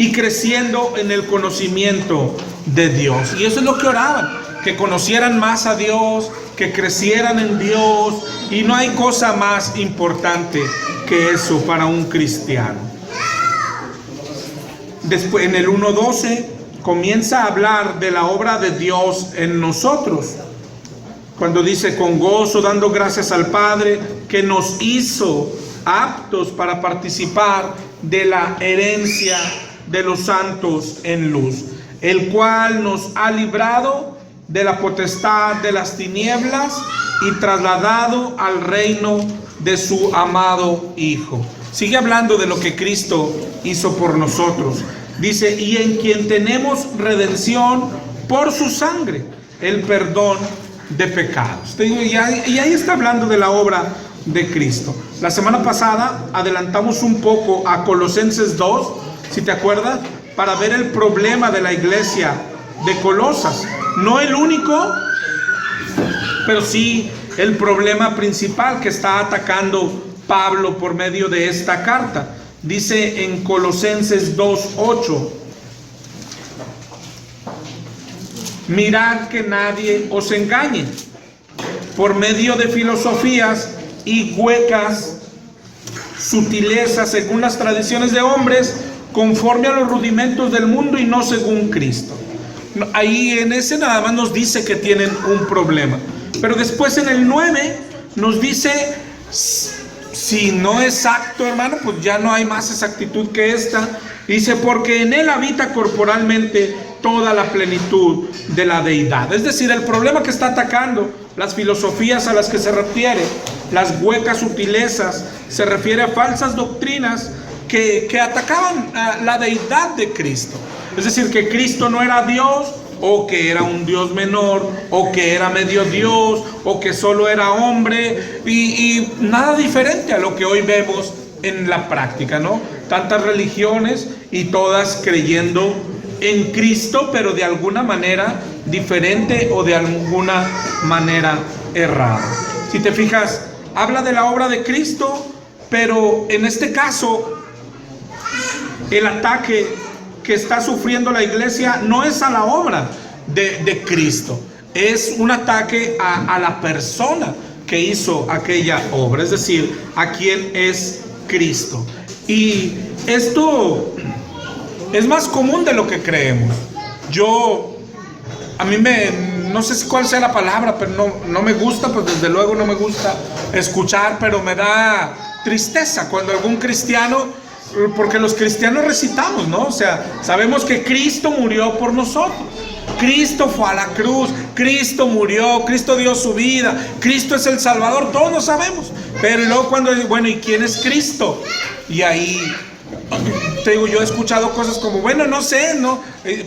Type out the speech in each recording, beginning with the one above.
y creciendo en el conocimiento de Dios. Y eso es lo que oraban, que conocieran más a Dios, que crecieran en Dios. Y no hay cosa más importante que eso para un cristiano. Después, en el 1:12 comienza a hablar de la obra de Dios en nosotros, cuando dice: con gozo dando gracias al Padre que nos hizo aptos para participar de la herencia de los santos en luz, el cual nos ha librado de la potestad de las tinieblas y trasladado al reino de su amado Hijo. Sigue hablando de lo que Cristo hizo por nosotros. Dice: y en quien tenemos redención por su sangre, el perdón de pecados. Y ahí está hablando de la obra de Cristo. La semana pasada adelantamos un poco a Colosenses 2, si te acuerdas, para ver el problema de la iglesia de Colosas. No el único, pero sí el problema principal que está atacando Pablo por medio de esta carta. Dice en Colosenses 2:8: mirad que nadie os engañe por medio de filosofías y huecas sutilezas según las tradiciones de hombres, conforme a los rudimentos del mundo y no según Cristo. Ahí en ese nada más nos dice que tienen un problema, pero después en el 9 nos dice, si no exacto, hermano, pues ya no hay más exactitud que esta. Dice: porque en él habita corporalmente toda la plenitud de la deidad. Es decir, el problema que está atacando, las filosofías a las que se refiere, las huecas sutilezas, se refiere a falsas doctrinas que atacaban a la deidad de Cristo. Es decir, que Cristo no era Dios, o que era un Dios menor, o que era medio Dios, o que solo era hombre, y nada diferente a lo que hoy vemos en la práctica, ¿no? Tantas religiones y todas creyendo en Cristo, pero de alguna manera diferente o de alguna manera errada. Si te fijas, habla de la obra de Cristo, pero en este caso el ataque que está sufriendo la iglesia no es a la obra de Cristo, es un ataque a la persona que hizo aquella obra, es decir, a quien es Cristo. Y esto es más común de lo que creemos. No sé cuál sea la palabra, pero no me gusta, pues desde luego no me gusta escuchar, pero me da tristeza cuando algún cristiano, porque los cristianos recitamos, ¿no? O sea, sabemos que Cristo murió por nosotros, Cristo fue a la cruz, Cristo murió, Cristo dio su vida, Cristo es el Salvador, todos lo sabemos. Pero luego cuando, bueno, ¿y quién es Cristo? Y ahí, te digo, yo he escuchado cosas como, bueno, no sé,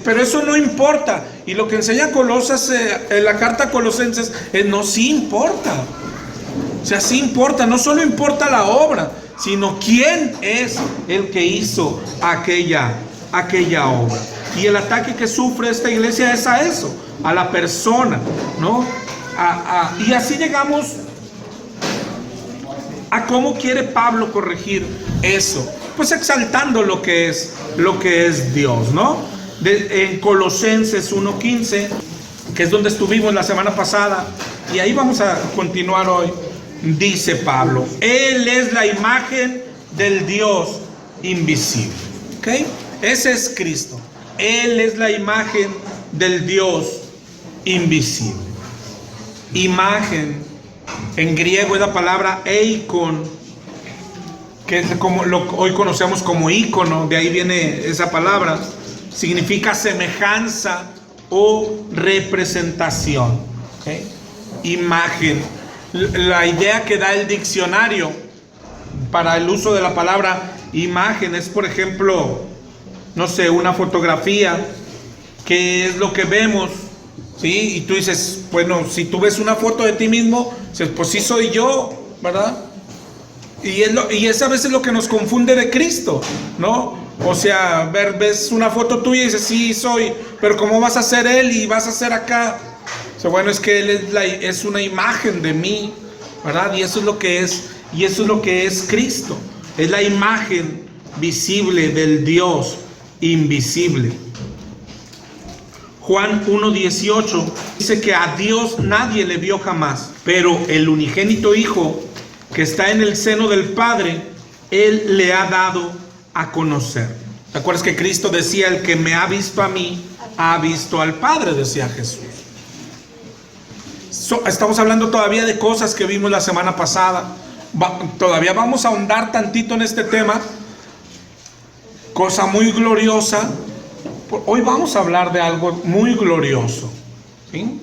pero eso no importa. Y lo que enseña Colosas, en la carta a Colosenses, no, sí importa. O sea, sí importa, no solo importa la obra, sino quién es el que hizo aquella obra. Y el ataque que sufre esta iglesia es a eso, a la persona, ¿no? Y así llegamos a cómo quiere Pablo corregir eso. Pues exaltando lo que es Dios, ¿no? En Colosenses 1:15, que es donde estuvimos la semana pasada, y ahí vamos a continuar hoy. Dice Pablo: Él es la imagen del Dios invisible. ¿Ok? Ese es Cristo. Él es la imagen del Dios invisible. Imagen, en griego es la palabra eikon, que es como hoy conocemos como ícono, de ahí viene esa palabra. Significa semejanza o representación. ¿Okay? Imagen. La idea que da el diccionario para el uso de la palabra imagen es, por ejemplo, no sé, una fotografía, que es lo que vemos, ¿sí? Y tú dices, bueno, si tú ves una foto de ti mismo, dices, pues sí soy yo, ¿verdad? Y es a veces lo que nos confunde de Cristo, ¿no? O sea, ves una foto tuya y dices, sí soy, pero ¿cómo vas a ser Él y vas a ser acá? O sea, bueno, es que Él es una imagen de mí, ¿verdad? Y eso es lo que es Cristo. Es la imagen visible del Dios invisible. Juan 1:18 dice que a Dios nadie le vio jamás, pero el unigénito Hijo que está en el seno del Padre, Él le ha dado a conocer. ¿Te acuerdas que Cristo decía, el que me ha visto a mí, ha visto al Padre? Decía Jesús. Estamos hablando todavía de cosas que vimos la semana pasada. Todavía vamos a ahondar tantito en este tema. Cosa muy gloriosa. Hoy vamos a hablar de algo muy glorioso, ¿sí?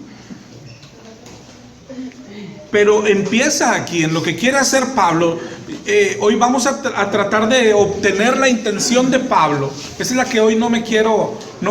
Pero empieza aquí, en lo que quiere hacer Pablo. Hoy vamos a tratar de obtener la intención de Pablo. Esa es la que hoy no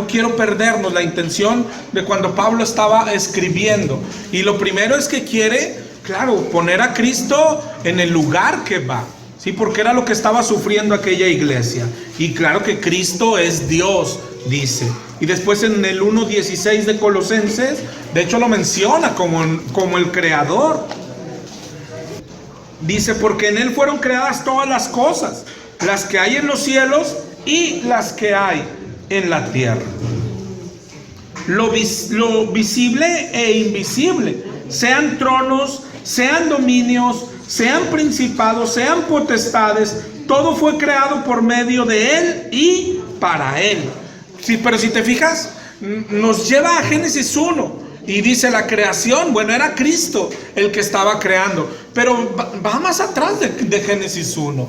quiero perdernos, la intención de cuando Pablo estaba escribiendo. Y lo primero es que quiere, claro, poner a Cristo en el lugar que va, ¿sí? Porque era lo que estaba sufriendo aquella iglesia. Y claro que Cristo es Dios, dice. Y después en el 1:16 de Colosenses, de hecho lo menciona como el creador. Dice, porque en Él fueron creadas todas las cosas, las que hay en los cielos y las que hay en la tierra. Lo visible e invisible, sean tronos, sean dominios, sean principados, sean potestades, todo fue creado por medio de Él y para Él. Sí, pero si te fijas, nos lleva a Génesis 1 y dice la creación. Bueno, era Cristo el que estaba creando, pero va más atrás de Génesis 1.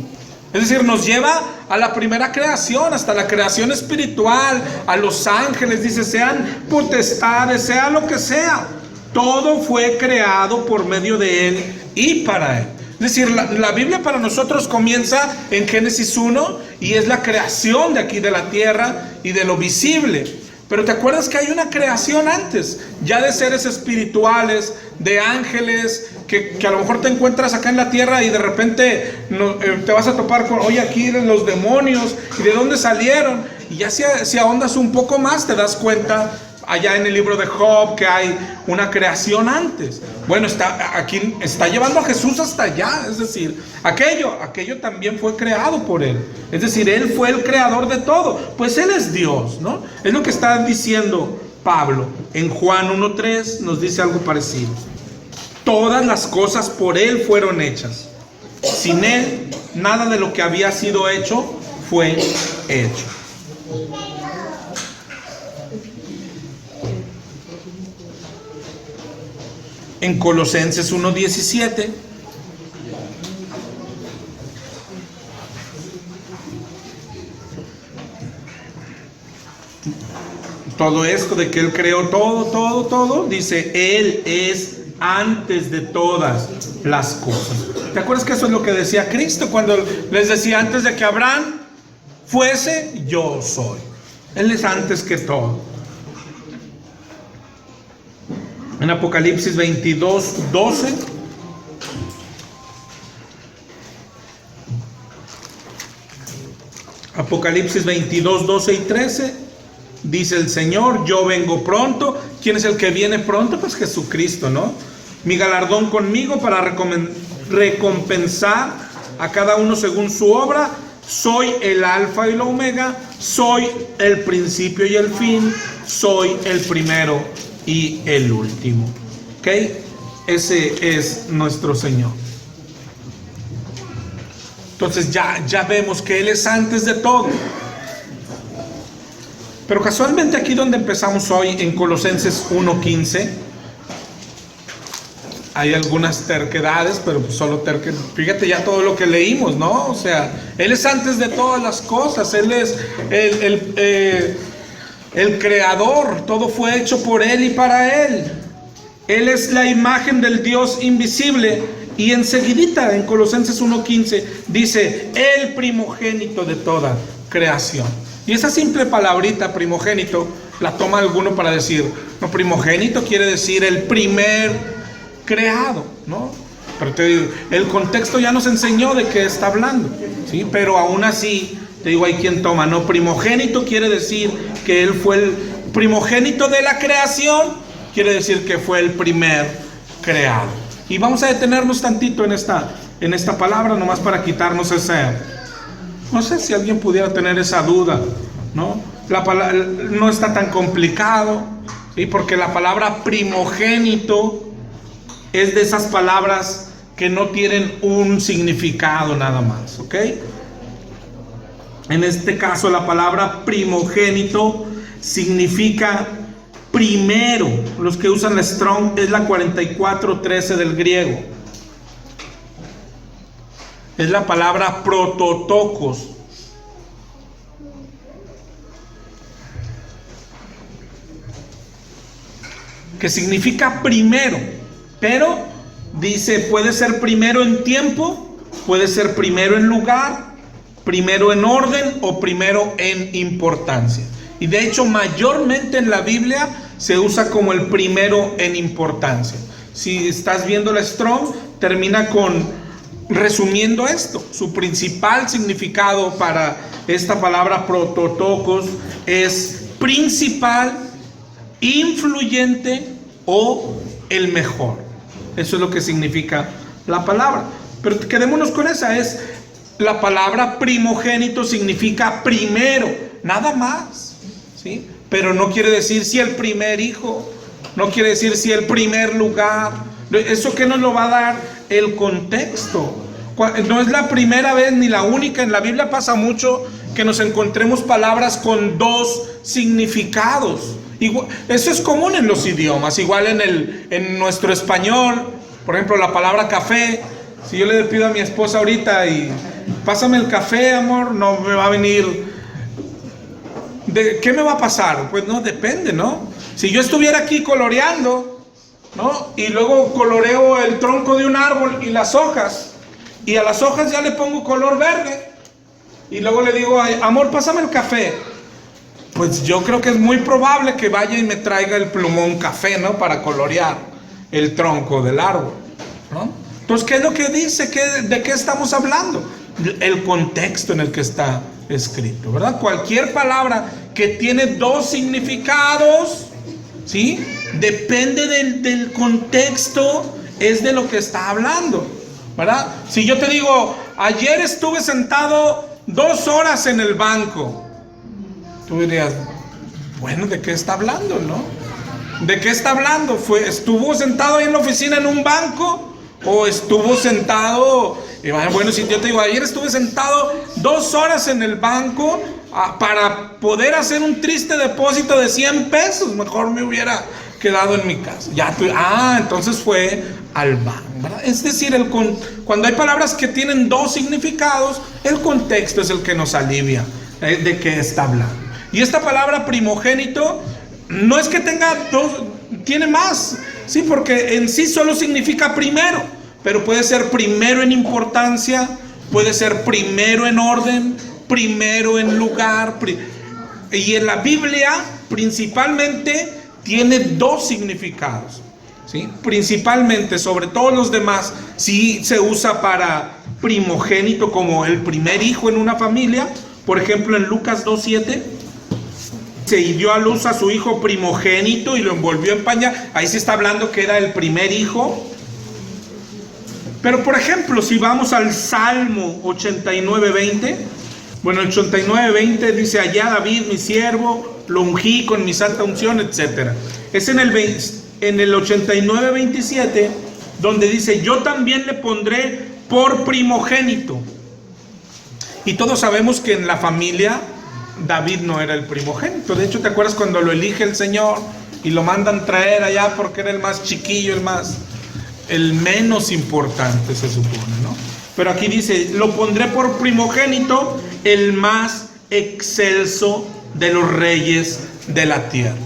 Es decir, nos lleva a la primera creación, hasta la creación espiritual, a los ángeles. Dice, sean potestades, sea lo que sea, todo fue creado por medio de Él y para Él. Es decir, la Biblia para nosotros comienza en Génesis 1 y es la creación de aquí de la tierra y de lo visible. Pero ¿te acuerdas que hay una creación antes? Ya de seres espirituales, de ángeles, que a lo mejor te encuentras acá en la tierra y de repente te vas a topar con, oye, aquí los demonios, ¿y de dónde salieron? Y ya si ahondas un poco más te das cuenta, allá en el libro de Job, que hay una creación antes. Bueno, aquí está llevando a Jesús hasta allá. Es decir, aquello también fue creado por Él. Es decir, Él fue el creador de todo. Pues Él es Dios, ¿no? Es lo que está diciendo Pablo. En Juan 1:3 nos dice algo parecido. Todas las cosas por Él fueron hechas. Sin Él, nada de lo que había sido hecho fue hecho. En Colosenses 1:17 todo esto de que Él creó todo, dice, Él es antes de todas las cosas. ¿Te acuerdas que eso es lo que decía Cristo cuando les decía, antes de que Abraham fuese, yo soy? Él es antes que todo. En Apocalipsis 22:12 Apocalipsis 22:12 y 13 dice el Señor, yo vengo pronto. ¿Quién es el que viene pronto? Pues Jesucristo, ¿no? Mi galardón conmigo para recompensar a cada uno según su obra. Soy el alfa y la omega, soy el principio y el fin, soy el primero y el último. ¿Ok? Ese es nuestro Señor. Entonces ya vemos que Él es antes de todo. Pero casualmente aquí donde empezamos hoy, en Colosenses 1:15, hay algunas terquedades, pero pues solo terquedades. Fíjate ya todo lo que leímos, ¿no? O sea, Él es antes de todas las cosas. Él es el creador. Todo fue hecho por Él y para Él. Él es la imagen del Dios invisible. Y enseguidita en Colosenses 1:15 dice, el primogénito de toda creación. Y esa simple palabrita primogénito la toma alguno para decir, no, primogénito quiere decir el primer creado, ¿no? Pero te digo, el contexto ya nos enseñó de qué está hablando, ¿sí? Pero aún así, te digo, hay quien toma, no, primogénito quiere decir que Él fue el primogénito de la creación, quiere decir que fue el primer creado. Y vamos a detenernos tantito en esta palabra, nomás para quitarnos ese... No sé si alguien pudiera tener esa duda ¿no? No está tan complicado, ¿sí? Porque la palabra primogénito es de esas palabras que no tienen un significado nada más, ¿ok? En este caso la palabra primogénito significa primero. Los que usan la Strong es la 4413 del griego. Es la palabra prototokos. Que significa primero, pero dice, puede ser primero en tiempo, puede ser primero en lugar, primero en orden o primero en importancia. Y de hecho, mayormente en la Biblia se usa como el primero en importancia. Si estás viendo la Strong, termina con resumiendo esto. Su principal significado para esta palabra prototokos es principal, influyente o el mejor. Eso es lo que significa la palabra. Pero quedémonos con esa. La palabra primogénito significa primero, nada más, ¿sí? Pero no quiere decir si el primer hijo, no quiere decir si el primer lugar. Eso que nos lo va a dar el contexto. No es la primera vez ni la única. En la Biblia pasa mucho que nos encontremos palabras con dos significados. Eso es común en los idiomas. Igual en nuestro español, por ejemplo, la palabra café. Si yo le pido a mi esposa ahorita y pásame el café, amor, no me va a venir. ¿Qué me va a pasar? Pues no, depende, ¿no? Si yo estuviera aquí coloreando, ¿no? Y luego coloreo el tronco de un árbol y las hojas, y a las hojas ya le pongo color verde, y luego le digo, amor, pásame el café. Pues yo creo que es muy probable que vaya y me traiga el plumón café, ¿no? Para colorear el tronco del árbol, ¿no? Entonces, ¿qué es lo que dice? ¿De qué estamos hablando? El contexto en el que está escrito, ¿verdad? Cualquier palabra que tiene dos significados, ¿sí? Depende del contexto, es de lo que está hablando, ¿verdad? Si yo te digo, ayer estuve sentado 2 horas en el banco, tú dirías, bueno, ¿de qué está hablando, no? ¿De qué está hablando? ¿Estuvo sentado ahí en la oficina en un banco? ¿O estuvo sentado? Bueno, si yo te digo, ayer estuve sentado 2 horas en el banco para poder hacer un triste depósito de 100 pesos, mejor me hubiera quedado en mi casa. Entonces fue al banco, ¿verdad? Es decir, cuando hay palabras que tienen dos significados, el contexto es el que nos alivia de qué está hablando. Y esta palabra primogénito no es que tenga dos, tiene más, sí, porque en sí solo significa primero, pero puede ser primero en importancia, puede ser primero en orden, primero en lugar. Y en la Biblia principalmente tiene dos significados, ¿sí? Principalmente, sobre todos los demás, sí se usa para primogénito como el primer hijo en una familia. Por ejemplo, en Lucas 2:7 y dio a luz a su hijo primogénito y lo envolvió en pañal. Ahí se está hablando que era el primer hijo. Pero por ejemplo, si vamos al Salmo 89:20, bueno, el 89:20 dice, allá David mi siervo lo ungí con mi santa unción, etc. Es en el 89:27 donde dice, yo también le pondré por primogénito. Y todos sabemos que en la familia David no era el primogénito. De hecho, ¿te acuerdas cuando lo elige el Señor y lo mandan traer allá porque era el más chiquillo, el menos importante, se supone, ¿no? Pero aquí dice, lo pondré por primogénito, el más excelso de los reyes de la tierra.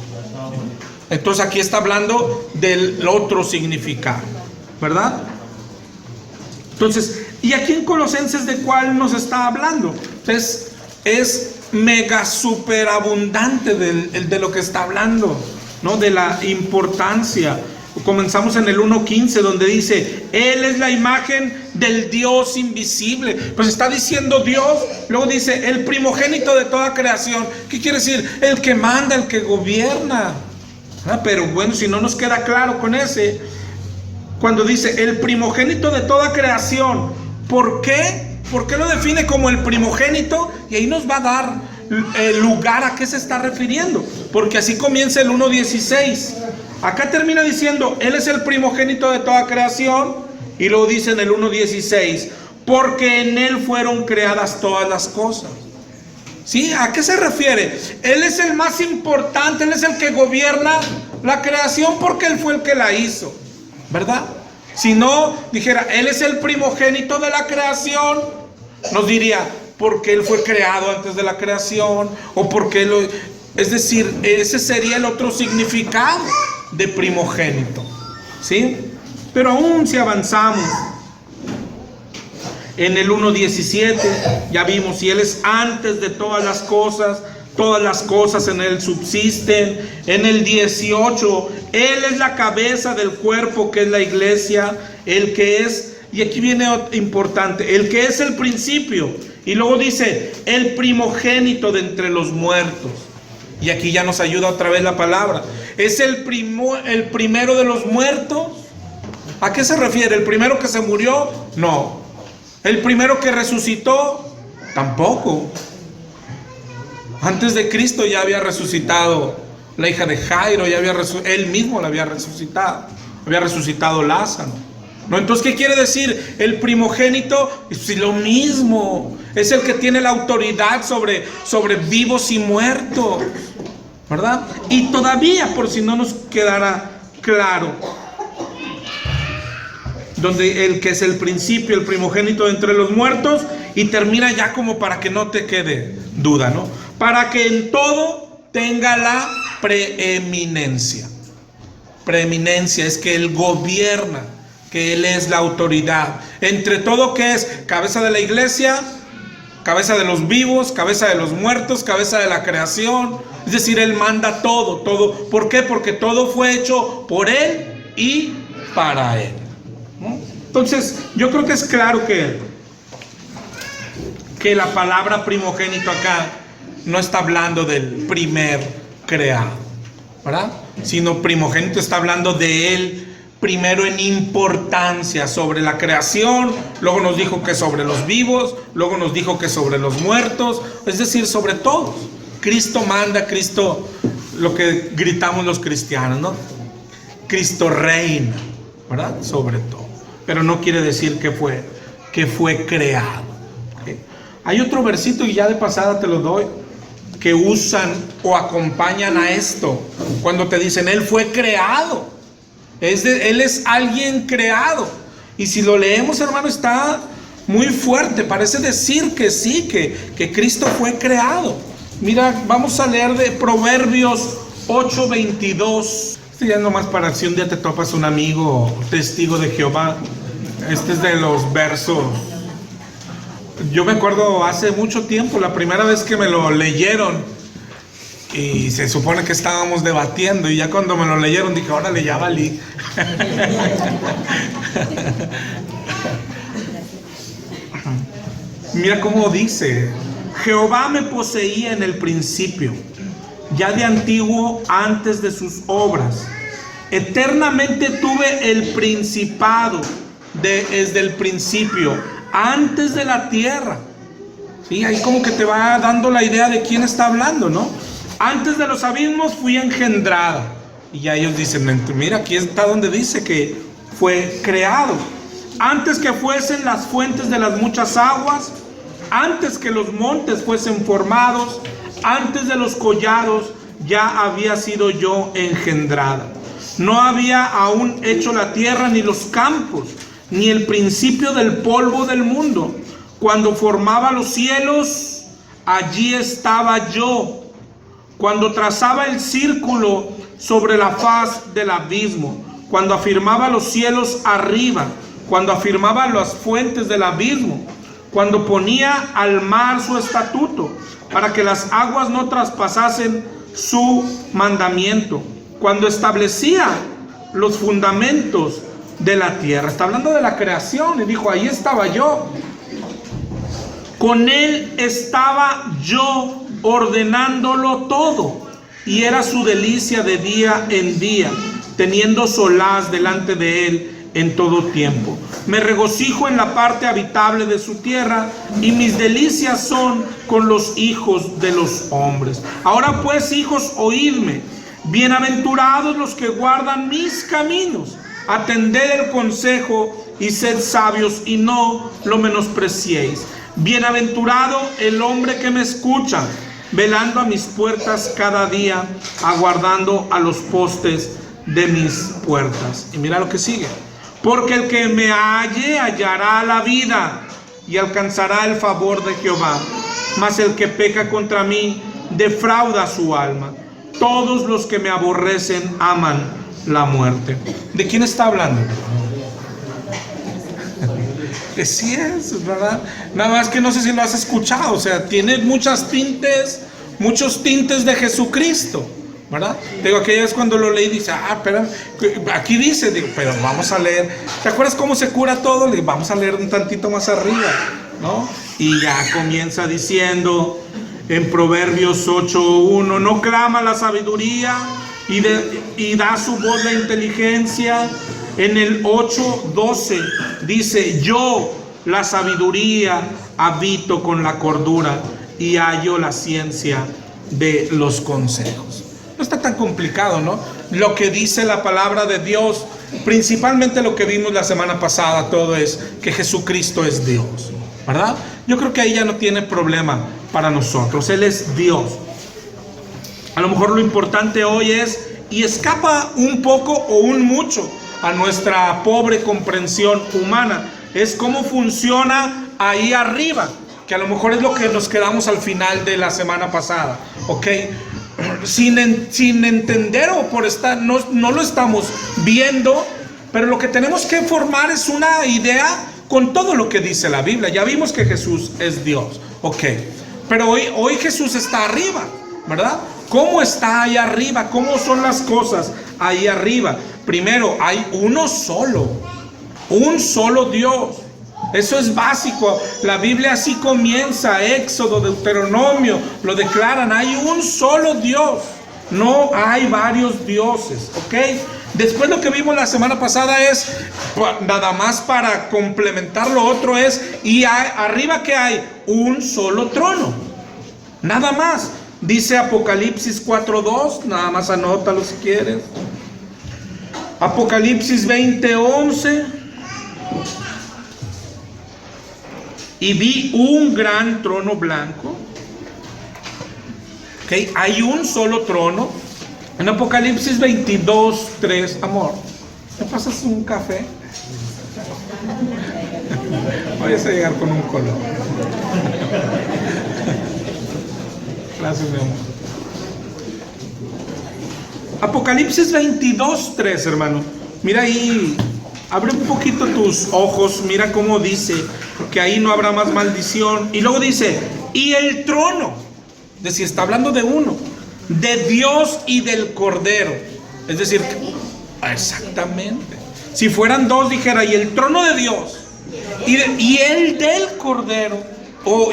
Entonces aquí está hablando del otro significado, ¿verdad? Entonces, ¿y aquí en Colosenses de cuál nos está hablando? Entonces, es mega super abundante de lo que está hablando, ¿no? De la importancia. Comenzamos en el 1:15 donde dice, Él es la imagen del Dios invisible. Pues está diciendo Dios, luego dice el primogénito de toda creación. ¿Qué quiere decir? El que manda, el que gobierna. Pero bueno, si no nos queda claro con ese, cuando dice el primogénito de toda creación, ¿por qué? ¿Por qué lo define como el primogénito? Y ahí nos va a dar lugar a qué se está refiriendo, porque así comienza el 1:16. Acá termina diciendo, Él es el primogénito de toda creación, y luego dice en el 1:16, porque en Él fueron creadas todas las cosas. ¿Sí? ¿A qué se refiere? Él es el más importante, Él es el que gobierna la creación porque Él fue el que la hizo, ¿verdad? Si no dijera, Él es el primogénito de la creación, nos diría, porque Él fue creado antes de la creación, o porque Él... Es decir, ese sería el otro significado de primogénito, ¿sí? Pero aún si avanzamos en el 1:17, ya vimos, y Él es antes de todas las cosas en Él subsisten. En el 18, Él es la cabeza del cuerpo que es la iglesia, el que es, y aquí viene importante, el que es el principio, y luego dice, el primogénito de entre los muertos. Y aquí ya nos ayuda otra vez la palabra. ¿Es el primero de los muertos? ¿A qué se refiere? ¿El primero que se murió? No. ¿El primero que resucitó? Tampoco. Antes de Cristo ya había resucitado la hija de Jairo, él mismo la había resucitado Lázaro. ¿No? Entonces, ¿qué quiere decir? El primogénito, sí, lo mismo, es el que tiene la autoridad sobre vivos y muertos, ¿verdad? Y todavía, por si no nos quedara claro, donde el que es el principio, el primogénito de entre los muertos, y termina ya como para que no te quede duda, ¿no? Para que en todo tenga la preeminencia. Preeminencia es que Él gobierna, que Él es la autoridad. Entre todo, que es cabeza de la iglesia, cabeza de los vivos, cabeza de los muertos, cabeza de la creación. Es decir, Él manda todo, todo. ¿Por qué? Porque todo fue hecho por Él y para Él, ¿no? Entonces, yo creo que es claro que la palabra primogénito acá no está hablando del primer creado, ¿verdad? Sino primogénito está hablando de Él primero en importancia sobre la creación, luego nos dijo que sobre los vivos, luego nos dijo que sobre los muertos, es decir, sobre todos. Cristo manda, Cristo, lo que gritamos los cristianos, ¿no? Cristo reina, ¿verdad? Sobre todo. Pero no quiere decir que fue creado, ¿okay? Hay otro versito, y ya de pasada te lo doy, que usan o acompañan a esto, cuando te dicen, Él fue creado. Él es alguien creado. Y si lo leemos, hermano, está muy fuerte. Parece decir que sí, que Cristo fue creado. Mira, vamos a leer de Proverbios 8:22. Este ya es nomás para si un día te topas un amigo testigo de Jehová. Este es de los versos. Yo me acuerdo hace mucho tiempo, la primera vez que me lo leyeron, y se supone que estábamos debatiendo, y ya cuando me lo leyeron dije, órale, ya valí. Mira cómo dice: Jehová me poseía en el principio, ya de antiguo, antes de sus obras. Eternamente tuve el principado desde el principio, antes de la tierra. Sí, ahí como que te va dando la idea de quién está hablando, ¿no? Antes de los abismos fui engendrada. Y ya ellos dicen, mira, aquí está donde dice que fue creado. Antes que fuesen las fuentes de las muchas aguas, antes que los montes fuesen formados, antes de los collados, ya había sido yo engendrada. No había aún hecho la tierra ni los campos, ni el principio del polvo del mundo. Cuando formaba los cielos, allí estaba yo. Cuando trazaba el círculo sobre la faz del abismo, cuando afirmaba los cielos arriba, cuando afirmaba las fuentes del abismo, cuando ponía al mar su estatuto, para que las aguas no traspasasen su mandamiento, cuando establecía los fundamentos de la tierra. Está hablando de la creación, y dijo, ahí estaba yo. Con Él estaba yo ordenándolo todo, y era su delicia de día en día, teniendo solaz delante de Él en todo tiempo. Me regocijo en la parte habitable de su tierra, y mis delicias son con los hijos de los hombres. Ahora pues, hijos, oídme. Bienaventurados los que guardan mis caminos. Atended el consejo y sed sabios, y no lo menospreciéis. Bienaventurado el hombre que me escucha, velando a mis puertas cada día, aguardando a los postes de mis puertas. Y mira lo que sigue. Porque el que me halle hallará la vida y alcanzará el favor de Jehová. Mas el que peca contra mí defrauda su alma. Todos los que me aborrecen aman la muerte. ¿De quién está hablando? Sí es, ¿verdad? Nada más que no sé si lo has escuchado. O sea, tiene muchos tintes de Jesucristo, ¿verdad? Digo, aquella vez cuando lo leí, dice, espera, aquí dice, digo, pero vamos a leer. ¿Te acuerdas cómo se cura todo? Le digo, vamos a leer un tantito más arriba, ¿no? Y ya comienza diciendo en Proverbios 8:1, no clama la sabiduría y da su voz la inteligencia. En el 8:12 dice, yo la sabiduría habito con la cordura y hallo la ciencia de los consejos. No está tan complicado, ¿no? Lo que dice la palabra de Dios, principalmente lo que vimos la semana pasada, todo es que Jesucristo es Dios, ¿verdad? Yo creo que ahí ya no tiene problema para nosotros. Él es Dios. A lo mejor lo importante hoy es, y escapa un poco o un mucho a nuestra pobre comprensión humana, es cómo funciona ahí arriba, que a lo mejor es lo que nos quedamos al final de la semana pasada, ¿ok? Sin entender o por estar, no lo estamos viendo, pero lo que tenemos que formar es una idea con todo lo que dice la Biblia. Ya vimos que Jesús es Dios, ¿ok? Pero hoy Jesús está arriba, ¿verdad? ¿Cómo está ahí arriba? ¿Cómo son las cosas ahí arriba? Primero, hay un solo Dios. Eso es básico. La Biblia así comienza, Éxodo, Deuteronomio, lo declaran. Hay un solo Dios. No hay varios dioses, ¿ok? Después lo que vimos la semana pasada es, nada más para complementar lo otro es, y arriba que hay un solo trono. Nada más. Dice Apocalipsis 4:2, nada más anótalo si quieres. Apocalipsis 20:11. Y vi un gran trono blanco. Okay, hay un solo trono. En Apocalipsis 22:3, amor, ¿me pasas un café? Vayas a llegar con un color. Gracias, mi amor. Apocalipsis 22:3, hermano. Mira ahí, abre un poquito tus ojos, mira cómo dice que ahí no habrá más maldición. Y luego dice, y el trono, es decir, está hablando de uno, de Dios y del Cordero. Es decir, exactamente. Si fueran dos, dijera, y el trono de Dios y el del Cordero,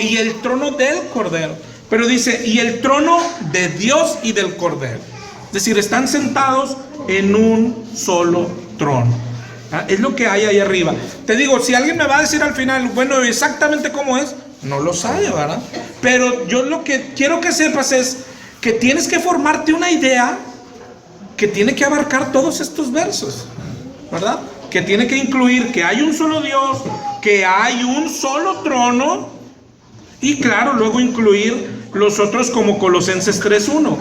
y el trono del Cordero. Pero dice, y el trono de Dios y del Cordero. Es decir, están sentados en un solo trono. Es lo que hay ahí arriba. Te digo, si alguien me va a decir al final, bueno, exactamente cómo es, no lo sabe, ¿verdad? Pero yo lo que quiero que sepas es que tienes que formarte una idea que tiene que abarcar todos estos versos, ¿verdad? Que tiene que incluir que hay un solo Dios, que hay un solo trono, y claro, luego incluir los otros como Colosenses 3:1,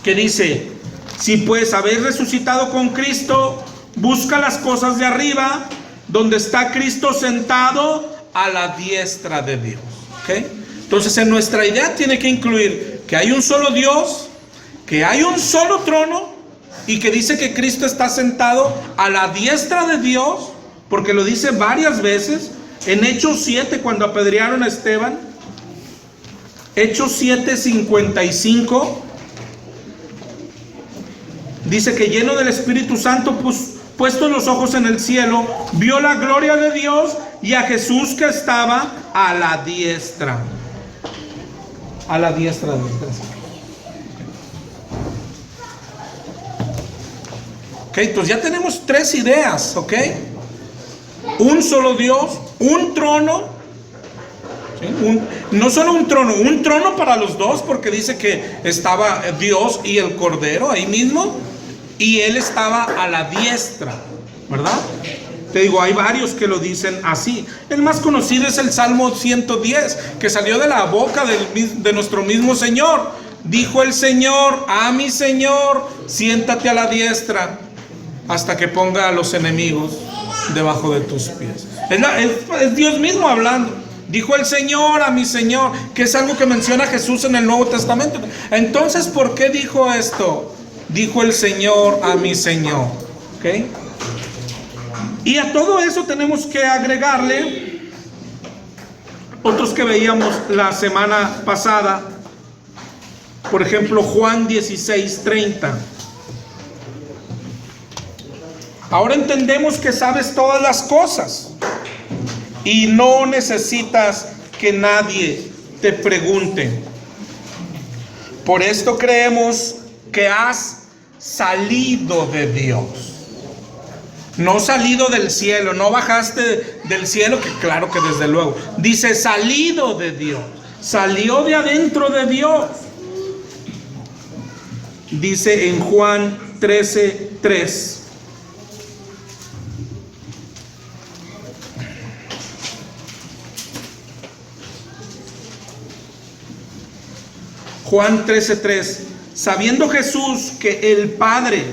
que dice, si pues habéis resucitado con Cristo, busca las cosas de arriba, donde está Cristo sentado a la diestra de Dios. ¿Okay? Entonces en nuestra idea tiene que incluir que hay un solo Dios, que hay un solo trono, y que dice que Cristo está sentado a la diestra de Dios, porque lo dice varias veces. En Hechos 7, cuando apedrearon a Esteban, Hechos 7:55, dice que lleno del Espíritu Santo, puestos los ojos en el cielo, vio la gloria de Dios y a Jesús que estaba a la diestra. A la diestra de Dios. Ok, entonces ya tenemos tres ideas, ok. Un solo Dios, un trono, ¿sí? No solo un trono para los dos, porque dice que estaba Dios y el Cordero ahí mismo, y Él estaba a la diestra, ¿verdad? Te digo, hay varios que lo dicen así. El más conocido es el Salmo 110, que salió de la boca de nuestro mismo Señor. Dijo el Señor a mi Señor: siéntate a la diestra hasta que ponga a los enemigos debajo de tus pies. Es Dios mismo hablando. Dijo el Señor a mi Señor, que es algo que menciona Jesús en el Nuevo Testamento. Entonces, ¿por qué dijo esto? Dijo el Señor a mi Señor. ¿Ok? Y a todo eso tenemos que agregarle otros que veíamos la semana pasada. Por ejemplo, Juan 16:30. Ahora entendemos que sabes todas las cosas y no necesitas que nadie te pregunte. Por esto creemos que has salido de Dios. No salido del cielo, no bajaste del cielo, que claro que desde luego. Dice salido de Dios, salió de adentro de Dios. Dice en Juan 13:3. Juan 13:3. Sabiendo Jesús que el Padre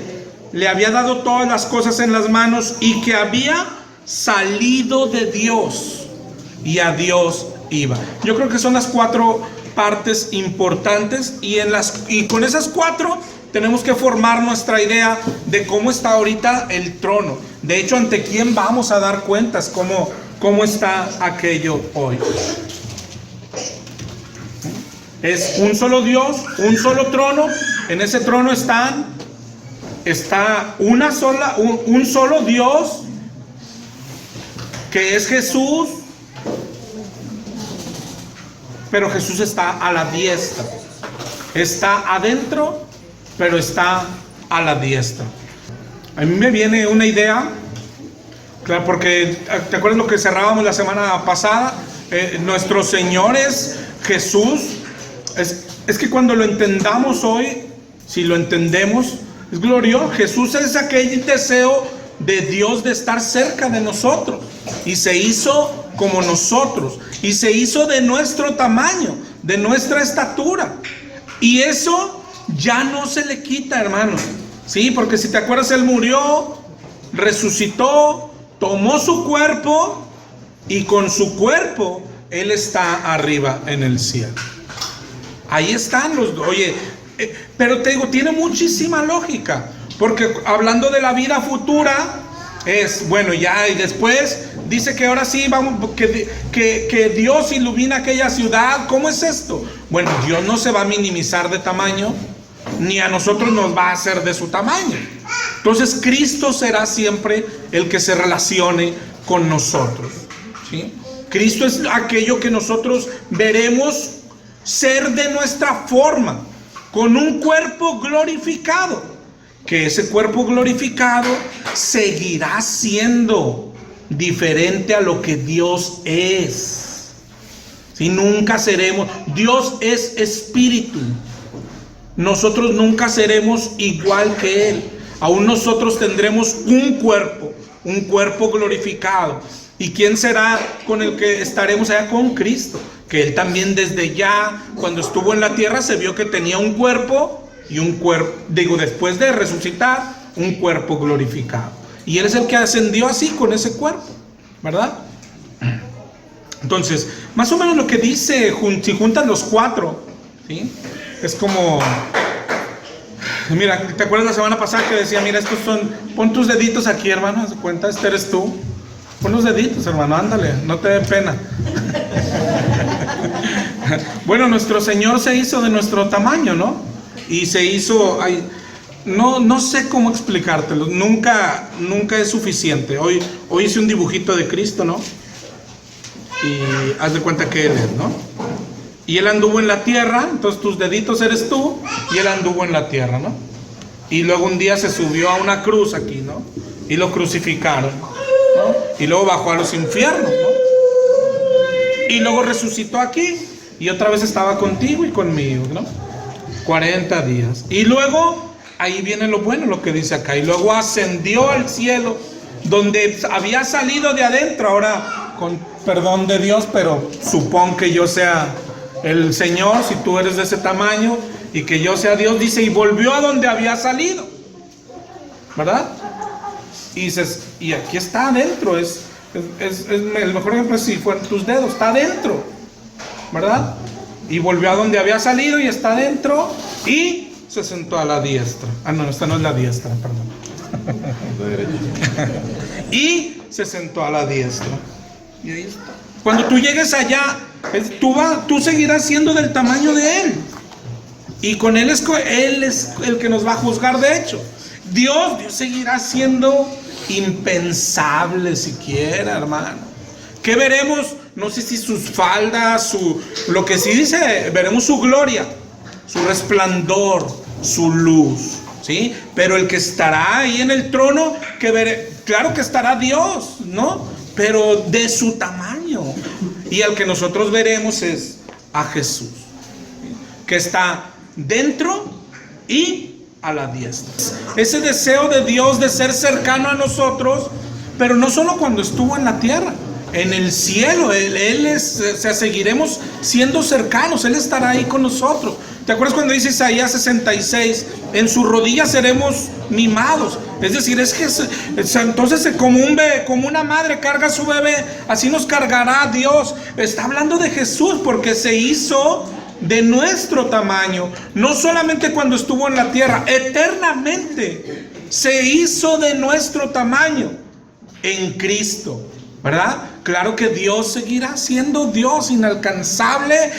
le había dado todas las cosas en las manos y que había salido de Dios y a Dios iba. Yo creo que son las cuatro partes importantes, y con esas cuatro tenemos que formar nuestra idea de cómo está ahorita el trono. De hecho, ante quién vamos a dar cuentas, cómo está aquello hoy. Es un solo Dios, un solo trono. En ese trono está un solo Dios, que es Jesús. Pero Jesús está a la diestra. Está adentro, pero está a la diestra. A mí me viene una idea, claro, porque ¿te acuerdas lo que cerrábamos la semana pasada? Nuestro Señor es Jesús. Es que cuando lo entendamos hoy, si lo entendemos, es glorioso. Jesús es aquel deseo de Dios de estar cerca de nosotros, y se hizo como nosotros, y se hizo de nuestro tamaño, de nuestra estatura, y eso ya no se le quita, hermano. Sí, porque si te acuerdas, Él murió, resucitó, tomó su cuerpo, y con su cuerpo Él está arriba en el cielo. Ahí están los dos. Oye, pero te digo, tiene muchísima lógica, porque hablando de la vida futura, es bueno, ya, y después dice que ahora sí vamos, que Dios ilumina aquella ciudad. ¿Cómo es esto? Bueno, Dios no se va a minimizar de tamaño, ni a nosotros nos va a hacer de su tamaño. Entonces Cristo será siempre el que se relacione con nosotros, ¿sí? Cristo es aquello que nosotros veremos ser de nuestra forma, con un cuerpo glorificado, que ese cuerpo glorificado seguirá siendo diferente a lo que Dios es. Si nunca seremos, Dios es espíritu, nosotros nunca seremos igual que Él. Aún nosotros tendremos un cuerpo glorificado. ¿Y quién será con el que estaremos allá? Con Cristo, que Él también desde ya, cuando estuvo en la tierra, se vio que tenía un cuerpo, y después de resucitar, un cuerpo glorificado. Y Él es el que ascendió así, con ese cuerpo, ¿verdad? Entonces, más o menos lo que dice, si juntas los cuatro, ¿sí? Es como, mira, ¿te acuerdas la semana pasada que decía, mira, estos son, pon tus deditos aquí, hermano, haz de cuenta, este eres tú. Pon los deditos, hermano, ándale, no te dé pena. Bueno, nuestro Señor se hizo de nuestro tamaño, ¿no? Y se hizo, no sé cómo explicártelo, nunca es suficiente. Hoy hice un dibujito de Cristo, ¿no? Y haz de cuenta que Él es, ¿no? Y Él anduvo en la tierra, entonces tus deditos eres tú, y Él anduvo en la tierra, ¿no? Y luego un día se subió a una cruz aquí, ¿no? Y lo crucificaron, ¿no? Y luego bajó a los infiernos, ¿no? Y luego resucitó aquí. Y otra vez estaba contigo y conmigo, ¿no? 40 días. Y luego, ahí viene lo bueno, lo que dice acá. Y luego ascendió al cielo, donde había salido de adentro. Ahora, con perdón de Dios, pero supón que yo sea el Señor, si tú eres de ese tamaño, y que yo sea Dios, dice, y volvió a donde había salido, ¿verdad? Y dices, y aquí está adentro, es el mejor ejemplo es si fueran tus dedos, está adentro, ¿verdad? Y volvió a donde había salido y está adentro, y se sentó a la diestra. Ah, no, esta no es la diestra, perdón. Y se sentó a la diestra. Y ahí está. Cuando tú llegues allá, tú seguirás siendo del tamaño de Él. Y con Él es el que nos va a juzgar, de hecho. Dios seguirá siendo impensable siquiera, hermano. ¿Qué veremos? No sé si sus faldas, lo que sí dice, veremos su gloria, su resplandor, su luz, ¿sí? Pero el que estará ahí en el trono, claro que estará Dios, ¿no? Pero de su tamaño. Y al que nosotros veremos es a Jesús, ¿sí? Que está dentro y a la diestra. Ese deseo de Dios de ser cercano a nosotros, pero no solo cuando estuvo en la tierra, en el cielo, seguiremos siendo cercanos, Él estará ahí con nosotros. ¿Te acuerdas cuando dice Isaías 66? En sus rodillas seremos mimados. Es decir, entonces como una madre carga a su bebé, así nos cargará Dios. Está hablando de Jesús porque se hizo de nuestro tamaño, no solamente cuando estuvo en la tierra, eternamente se hizo de nuestro tamaño en Cristo, ¿verdad? Claro que Dios seguirá siendo Dios inalcanzable.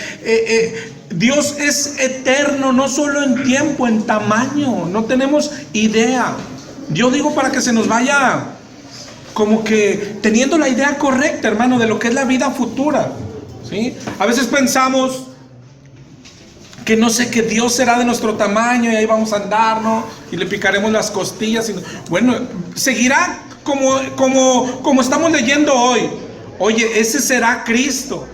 Dios es eterno, no solo en tiempo, en tamaño. No tenemos idea. Yo digo para que se nos vaya como que teniendo la idea correcta, hermano, de lo que es la vida futura, ¿sí? A veces pensamos que no sé, que Dios será de nuestro tamaño y ahí vamos a andar, ¿no? Y le picaremos las costillas. Bueno, seguirá como estamos leyendo hoy. Oye, ese será Cristo.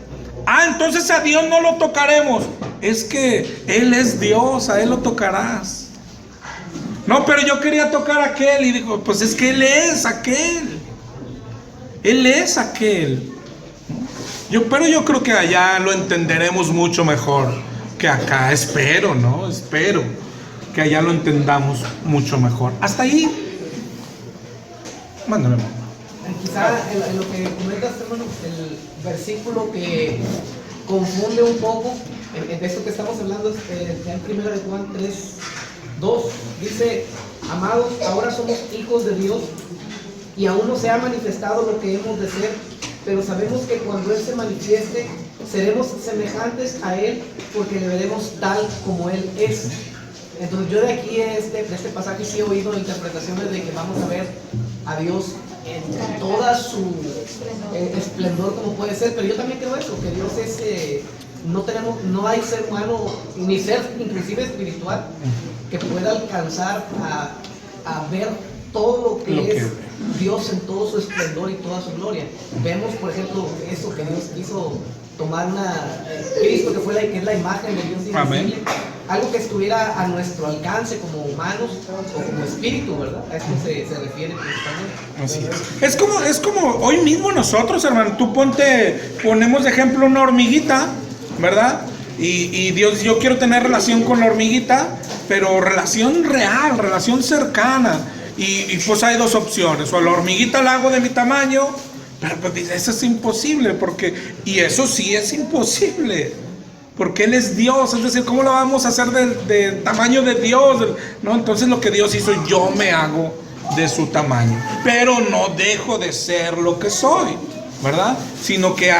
Ah, entonces a Dios no lo tocaremos. Es que Él es Dios, a Él lo tocarás. No, pero yo quería tocar a aquel. Y digo, pues es que Él es aquel. Él es aquel. Pero yo creo que allá lo entenderemos mucho mejor que acá. Espero que allá lo entendamos mucho mejor. Hasta ahí. Mándame. Quizá en lo que comentas, hermano, el versículo que confunde un poco en esto que estamos hablando es en 1 Juan 3:2. Dice: amados, ahora somos hijos de Dios y aún no se ha manifestado lo que hemos de ser, pero sabemos que cuando Él se manifieste seremos semejantes a Él, porque le veremos tal como Él es. Entonces yo de aquí, de este pasaje, sí he oído interpretaciones de que vamos a ver a Dios en toda su esplendor como puede ser, pero yo también creo eso, que Dios es, no hay ser humano, ni ser inclusive espiritual, que pueda alcanzar a ver todo lo que es Dios en todo su esplendor y toda su gloria. Vemos, por ejemplo, eso que Dios quiso tomar Cristo, que es la imagen de Dios invisible. Amén. Algo que estuviera a nuestro alcance como humanos o como espíritu, ¿verdad? A esto se refiere principalmente. Así es. Es como hoy mismo nosotros, hermano. Ponemos de ejemplo una hormiguita, ¿verdad? Y Dios, yo quiero tener relación con la hormiguita, pero relación real, relación cercana. Y pues hay dos opciones: o a la hormiguita la hago de mi tamaño, pero pues eso es imposible, y eso sí es imposible. Porque Él es Dios, es decir, ¿cómo lo vamos a hacer del tamaño de Dios? No, entonces lo que Dios hizo, yo me hago de su tamaño, pero no dejo de ser lo que soy, ¿verdad? Sino que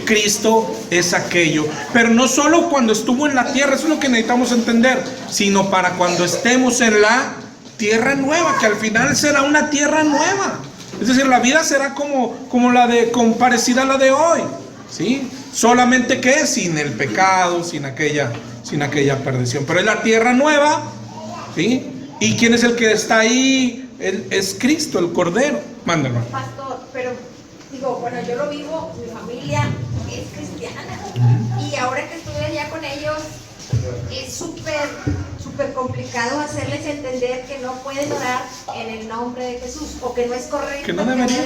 Cristo es aquello. Pero no solo cuando estuvo en la tierra, eso es lo que necesitamos entender, sino para cuando estemos en la tierra nueva, que al final será una tierra nueva. Es decir, la vida será como parecida a la de hoy, ¿sí? Solamente que sin el pecado, sin aquella perdición. Pero es la tierra nueva, ¿sí? ¿Y quién es el que está ahí? Es Cristo, el Cordero. Mándalo. Pastor, pero digo, bueno, yo lo vivo, mi familia es cristiana y ahora que estuve allá con ellos es súper complicado hacerles entender que no pueden orar en el nombre de Jesús o que no es correcto que no deberían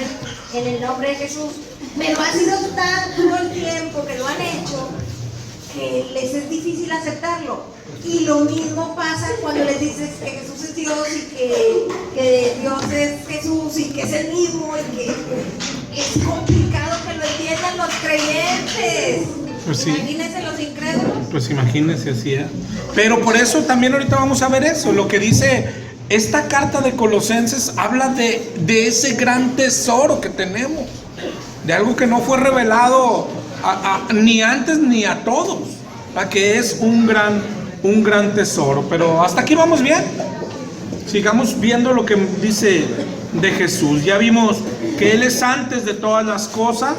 en el nombre de Jesús. Pero ha sido tanto el tiempo que lo han hecho que les es difícil aceptarlo. Y lo mismo pasa cuando les dices que Jesús es Dios y que Dios es Jesús y que es el mismo y que es complicado que lo entiendan los creyentes. Pues sí. Imagínense los incrédulos. Pues imagínense así, ¿eh? Pero por eso también ahorita vamos a ver eso. Lo que dice esta carta de Colosenses habla de ese gran tesoro que tenemos. De algo que no fue revelado ni antes ni a todos. ¿Va? Que es un gran tesoro. Pero hasta aquí vamos bien. Sigamos viendo lo que dice de Jesús. Ya vimos que Él es antes de todas las cosas.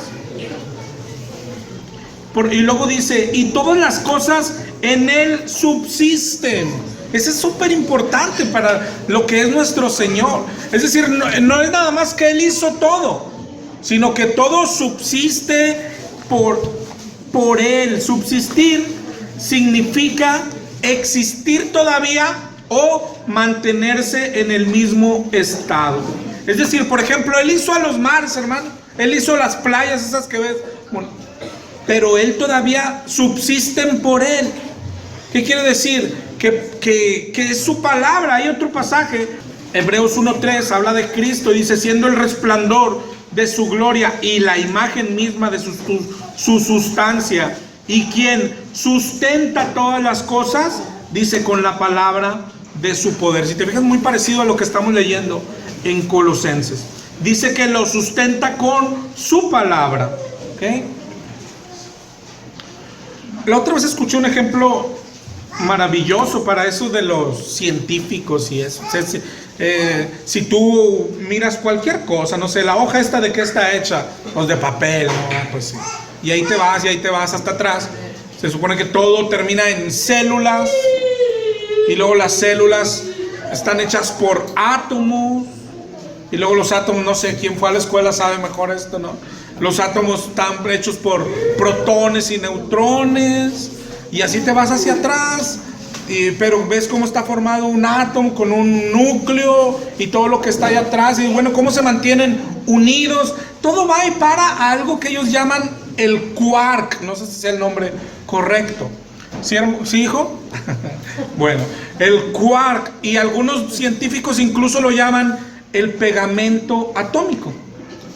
Y luego dice, y todas las cosas en Él subsisten. Eso es súper importante para lo que es nuestro Señor. Es decir, no es nada más que Él hizo todo, sino que todo subsiste por Él. Subsistir significa existir todavía o mantenerse en el mismo estado. Es decir, por ejemplo, Él hizo a los mares, hermano. Él hizo las playas, esas que ves. Bueno, pero Él todavía subsisten por Él. ¿Qué quiere decir? Que es su palabra. Hay otro pasaje, Hebreos 1:3, habla de Cristo, dice, siendo el resplandor de su gloria y la imagen misma de su sustancia, y quien sustenta todas las cosas, dice, con la palabra de su poder. Si te fijas, muy parecido a lo que estamos leyendo en Colosenses. Dice que lo sustenta con su palabra. ¿Ok? La otra vez escuché un ejemplo maravilloso para eso de los científicos y eso. O sea, si tú miras cualquier cosa, no sé, la hoja esta de qué está hecha, pues de papel, ¿no? Pues sí. Y ahí te vas hasta atrás. Se supone que todo termina en células y luego las células están hechas por átomos y luego los átomos, no sé, quién fue a la escuela sabe mejor esto, ¿no? Los átomos están hechos por protones y neutrones. Y así te vas hacia atrás. Pero ves cómo está formado un átomo con un núcleo y todo lo que está ahí atrás. Y bueno, cómo se mantienen unidos. Todo va y para algo que ellos llaman el quark. No sé si es el nombre correcto. ¿Sí, hijo? Bueno, el quark. Y algunos científicos incluso lo llaman el pegamento atómico.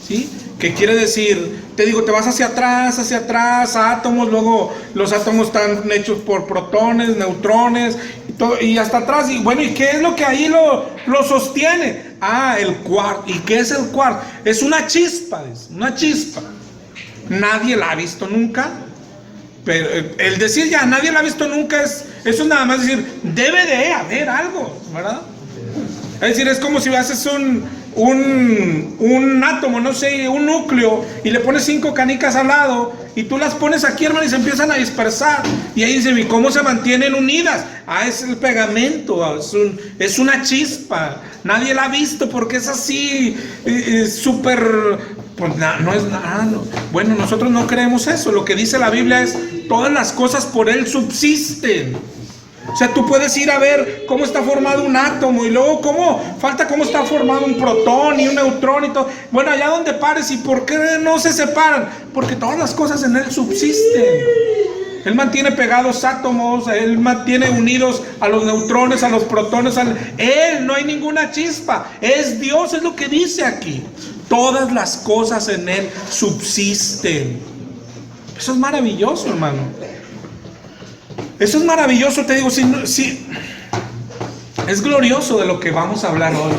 ¿Sí? ¿Qué quiere decir? Te digo, te vas hacia atrás, átomos, luego los átomos están hechos por protones, neutrones, y hasta atrás, y bueno, ¿y qué es lo que ahí lo sostiene? El quark. ¿Y qué es el quark? Es una chispa, Nadie la ha visto nunca, pero el decir ya nadie la ha visto nunca, eso es nada más decir, debe de haber algo, ¿verdad? Es decir, es como si haces un átomo, no sé, un núcleo, y le pones 5 canicas al lado, y tú las pones aquí, hermano, y se empiezan a dispersar. Y ahí dice, ¿y cómo se mantienen unidas? Es el pegamento, es una chispa. Nadie la ha visto porque es así, súper, pues no es nada. No. Bueno, nosotros no creemos eso. Lo que dice la Biblia es, todas las cosas por Él subsisten. O sea, tú puedes ir a ver cómo está formado un átomo y luego cómo está formado un protón y un neutrón y todo. Bueno, allá donde pares, ¿y por qué no se separan? Porque todas las cosas en Él subsisten. Él mantiene pegados átomos, Él mantiene unidos a los neutrones, a los protones. Él, no hay ninguna chispa. Es Dios, es lo que dice aquí. Todas las cosas en Él subsisten. Eso es maravilloso, hermano. Eso es maravilloso, te digo, sí, es glorioso de lo que vamos a hablar hoy.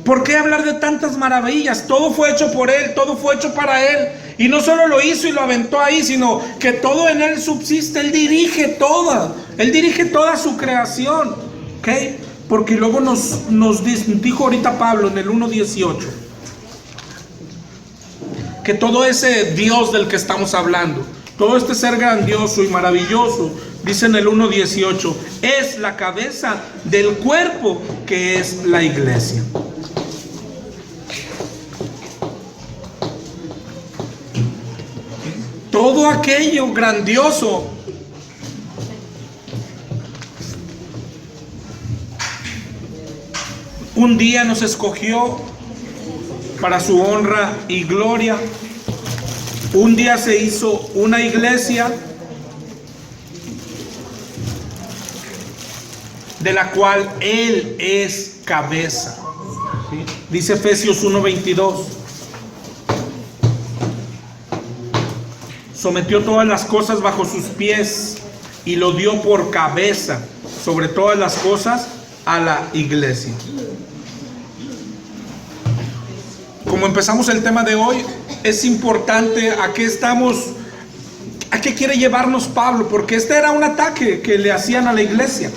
¿Por qué hablar de tantas maravillas? Todo fue hecho por Él, todo fue hecho para Él. Y no solo lo hizo y lo aventó ahí, sino que todo en Él subsiste. Él dirige toda su creación. ¿Ok? Porque luego nos dijo ahorita Pablo en el 1:18 que todo ese Dios del que estamos hablando, todo este ser grandioso y maravilloso, dice en el 1:18, es la cabeza del cuerpo que es la iglesia. Todo aquello grandioso un día nos escogió para su honra y gloria. Un día se hizo una iglesia de la cual Él es cabeza. ¿Sí? Dice Efesios 1:22. Sometió todas las cosas bajo sus pies y lo dio por cabeza sobre todas las cosas a la iglesia. Como empezamos el tema de hoy, es importante a qué quiere llevarnos Pablo, porque este era un ataque que le hacían a la iglesia.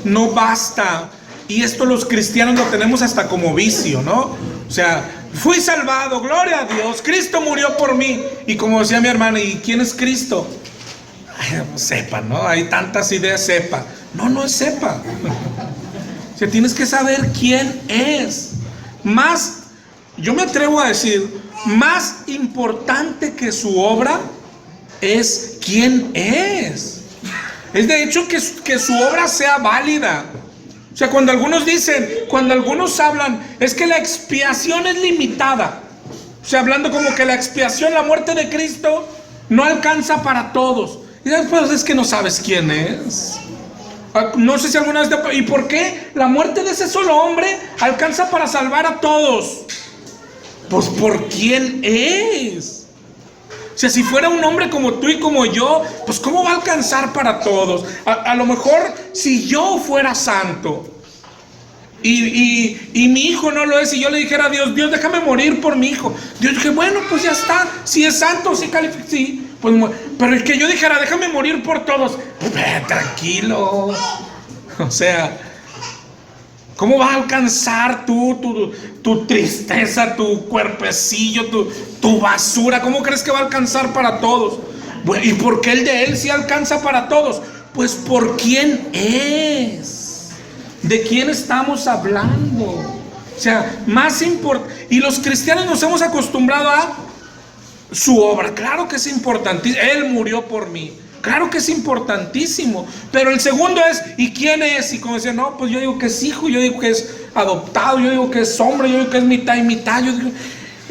No basta, y esto los cristianos lo tenemos hasta como vicio, ¿no? O sea, fui salvado, gloria a Dios, Cristo murió por mí. Y como decía mi hermana, ¿y quién es Cristo? Ay, sepa, ¿no? Hay tantas ideas, sepa. No es sepa. O sea, tienes que saber quién es. Más, yo me atrevo a decir, más importante que su obra es quién es. Es de hecho que su obra sea válida. O sea, cuando algunos hablan, es que la expiación es limitada. O sea, hablando como que la expiación, la muerte de Cristo, no alcanza para todos. Y después es que no sabes quién es. No sé si alguna vez ¿y por qué la muerte de ese solo hombre alcanza para salvar a todos? Pues por quién es. O sea, si fuera un hombre como tú y como yo, pues ¿cómo va a alcanzar para todos? A lo mejor si yo fuera santo y mi hijo no lo es, y yo le dijera a Dios, déjame morir por mi hijo. Dios dije, bueno, pues ya está. Si es santo, sí califica, sí. Pues, pero el que yo dijera, déjame morir por todos, pues, tranquilo. O sea, ¿cómo va a alcanzar tu tristeza, tu cuerpecillo, tu basura? ¿Cómo crees que va a alcanzar para todos? Bueno, ¿y por qué el de él sí alcanza para todos? Pues por quién es. ¿De quién estamos hablando? O sea, más importante. Y los cristianos nos hemos acostumbrado a su obra. Claro que es importantísimo. Él murió por mí. Claro que es importantísimo. Pero el segundo es, ¿y quién es? Y como decían, no, pues yo digo que es hijo, yo digo que es adoptado, yo digo que es hombre, yo digo que es mitad y mitad.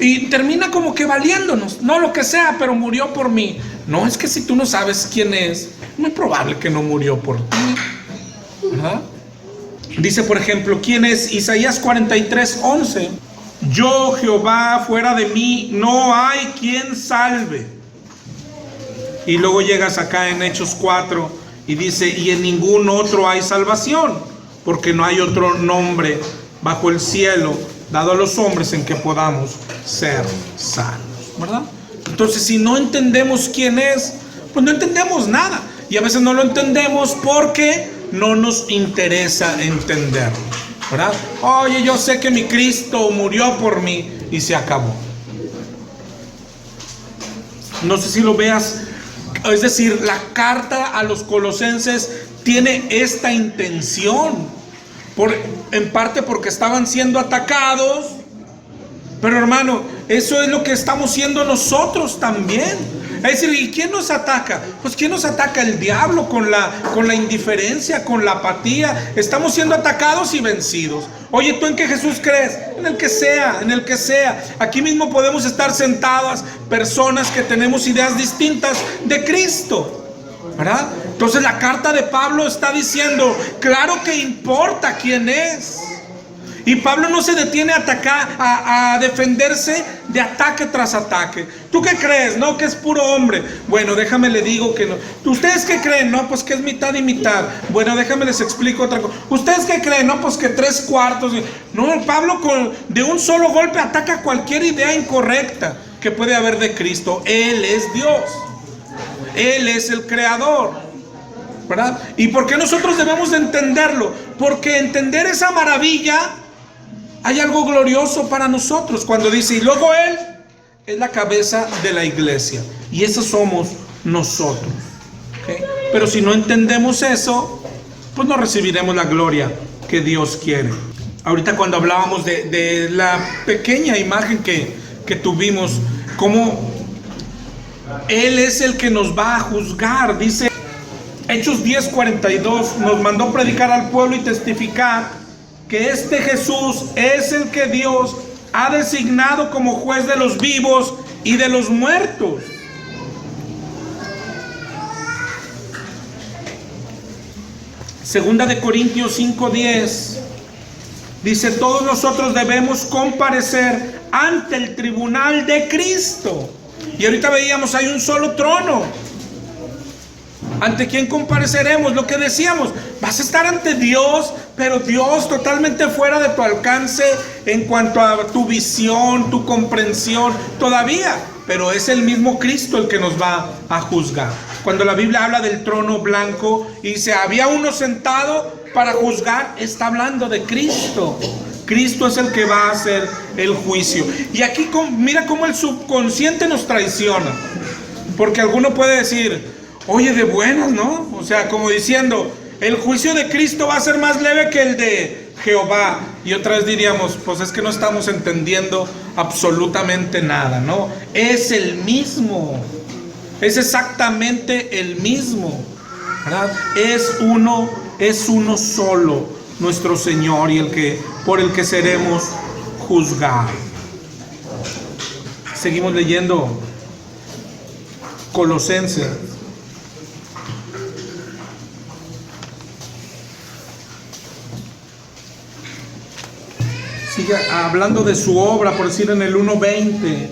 Y termina como que valiéndonos. No lo que sea, pero murió por mí. No, es que si tú no sabes quién es, muy probable que no murió por ti. ¿Verdad? Dice, por ejemplo, ¿quién es? Isaías 43:11. Yo, Jehová, fuera de mí no hay quien salve. Y luego llegas acá en Hechos 4 y dice, y en ningún otro hay salvación, porque no hay otro nombre bajo el cielo dado a los hombres en que podamos ser salvos, ¿verdad? Entonces, si no entendemos quién es, pues no entendemos nada. Y a veces no lo entendemos porque no nos interesa entenderlo, ¿verdad? Oye, yo sé que mi Cristo murió por mí y se acabó. No sé si lo veas. Es decir, la carta a los colosenses tiene esta intención, en parte porque estaban siendo atacados, pero hermano, eso es lo que estamos siendo nosotros también. Es decir, ¿y quién nos ataca? Pues ¿quién nos ataca? El diablo, con la indiferencia, con la apatía. Estamos siendo atacados y vencidos. Oye, ¿tú en qué Jesús crees? En el que sea, en el que sea. Aquí mismo podemos estar sentadas personas que tenemos ideas distintas de Cristo, ¿verdad? Entonces la carta de Pablo está diciendo, claro que importa quién es. Y Pablo no se detiene a atacar, a defenderse de ataque tras ataque. ¿Tú qué crees? No, que es puro hombre. Bueno, déjame le digo que no. ¿Ustedes qué creen? No, pues que es mitad y mitad. Bueno, déjame les explico otra cosa. ¿Ustedes qué creen? No, pues que 3/4. No, Pablo de un solo golpe ataca cualquier idea incorrecta que puede haber de Cristo. Él es Dios. Él es el creador, ¿verdad? ¿Y por qué nosotros debemos de entenderlo? Porque entender esa maravilla, hay algo glorioso para nosotros cuando dice, y luego Él es la cabeza de la iglesia. Y esos somos nosotros. ¿Okay? Pero si no entendemos eso, pues no recibiremos la gloria que Dios quiere. Ahorita cuando hablábamos de la pequeña imagen que tuvimos, cómo Él es el que nos va a juzgar. Dice Hechos 10:42, nos mandó predicar al pueblo y testificar que este Jesús es el que Dios ha designado como juez de los vivos y de los muertos. Segunda de Corintios 5:10 dice: todos nosotros debemos comparecer ante el tribunal de Cristo. Y ahorita veíamos, hay un solo trono. ¿Ante quién compareceremos? Lo que decíamos, vas a estar ante Dios, pero Dios totalmente fuera de tu alcance en cuanto a tu visión, tu comprensión, todavía. Pero es el mismo Cristo el que nos va a juzgar. Cuando la Biblia habla del trono blanco y dice, había uno sentado para juzgar, está hablando de Cristo. Cristo es el que va a hacer el juicio. Y aquí mira cómo el subconsciente nos traiciona. Porque alguno puede decir, oye, de buenas, ¿no? O sea, como diciendo, el juicio de Cristo va a ser más leve que el de Jehová. Y otra vez diríamos, pues es que no estamos entendiendo absolutamente nada, ¿no? Es el mismo. Es exactamente el mismo, ¿verdad? Es uno solo, nuestro Señor, y por el que seremos juzgados. Seguimos leyendo Colosenses. Sigue hablando de su obra, por decir en el 1:20.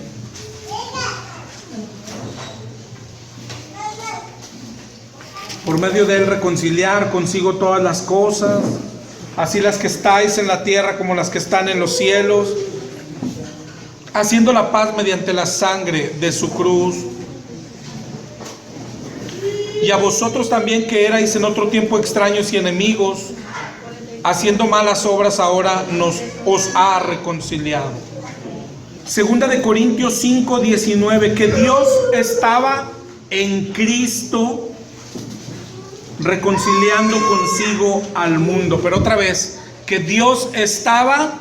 Por medio de él reconciliar consigo todas las cosas, así las que estáis en la tierra como las que están en los cielos, haciendo la paz mediante la sangre de su cruz. Y a vosotros también, que erais en otro tiempo extraños y enemigos, haciendo malas obras, ahora os ha reconciliado. Segunda de Corintios 5:19, que Dios estaba en Cristo reconciliando consigo al mundo. Pero otra vez, que Dios estaba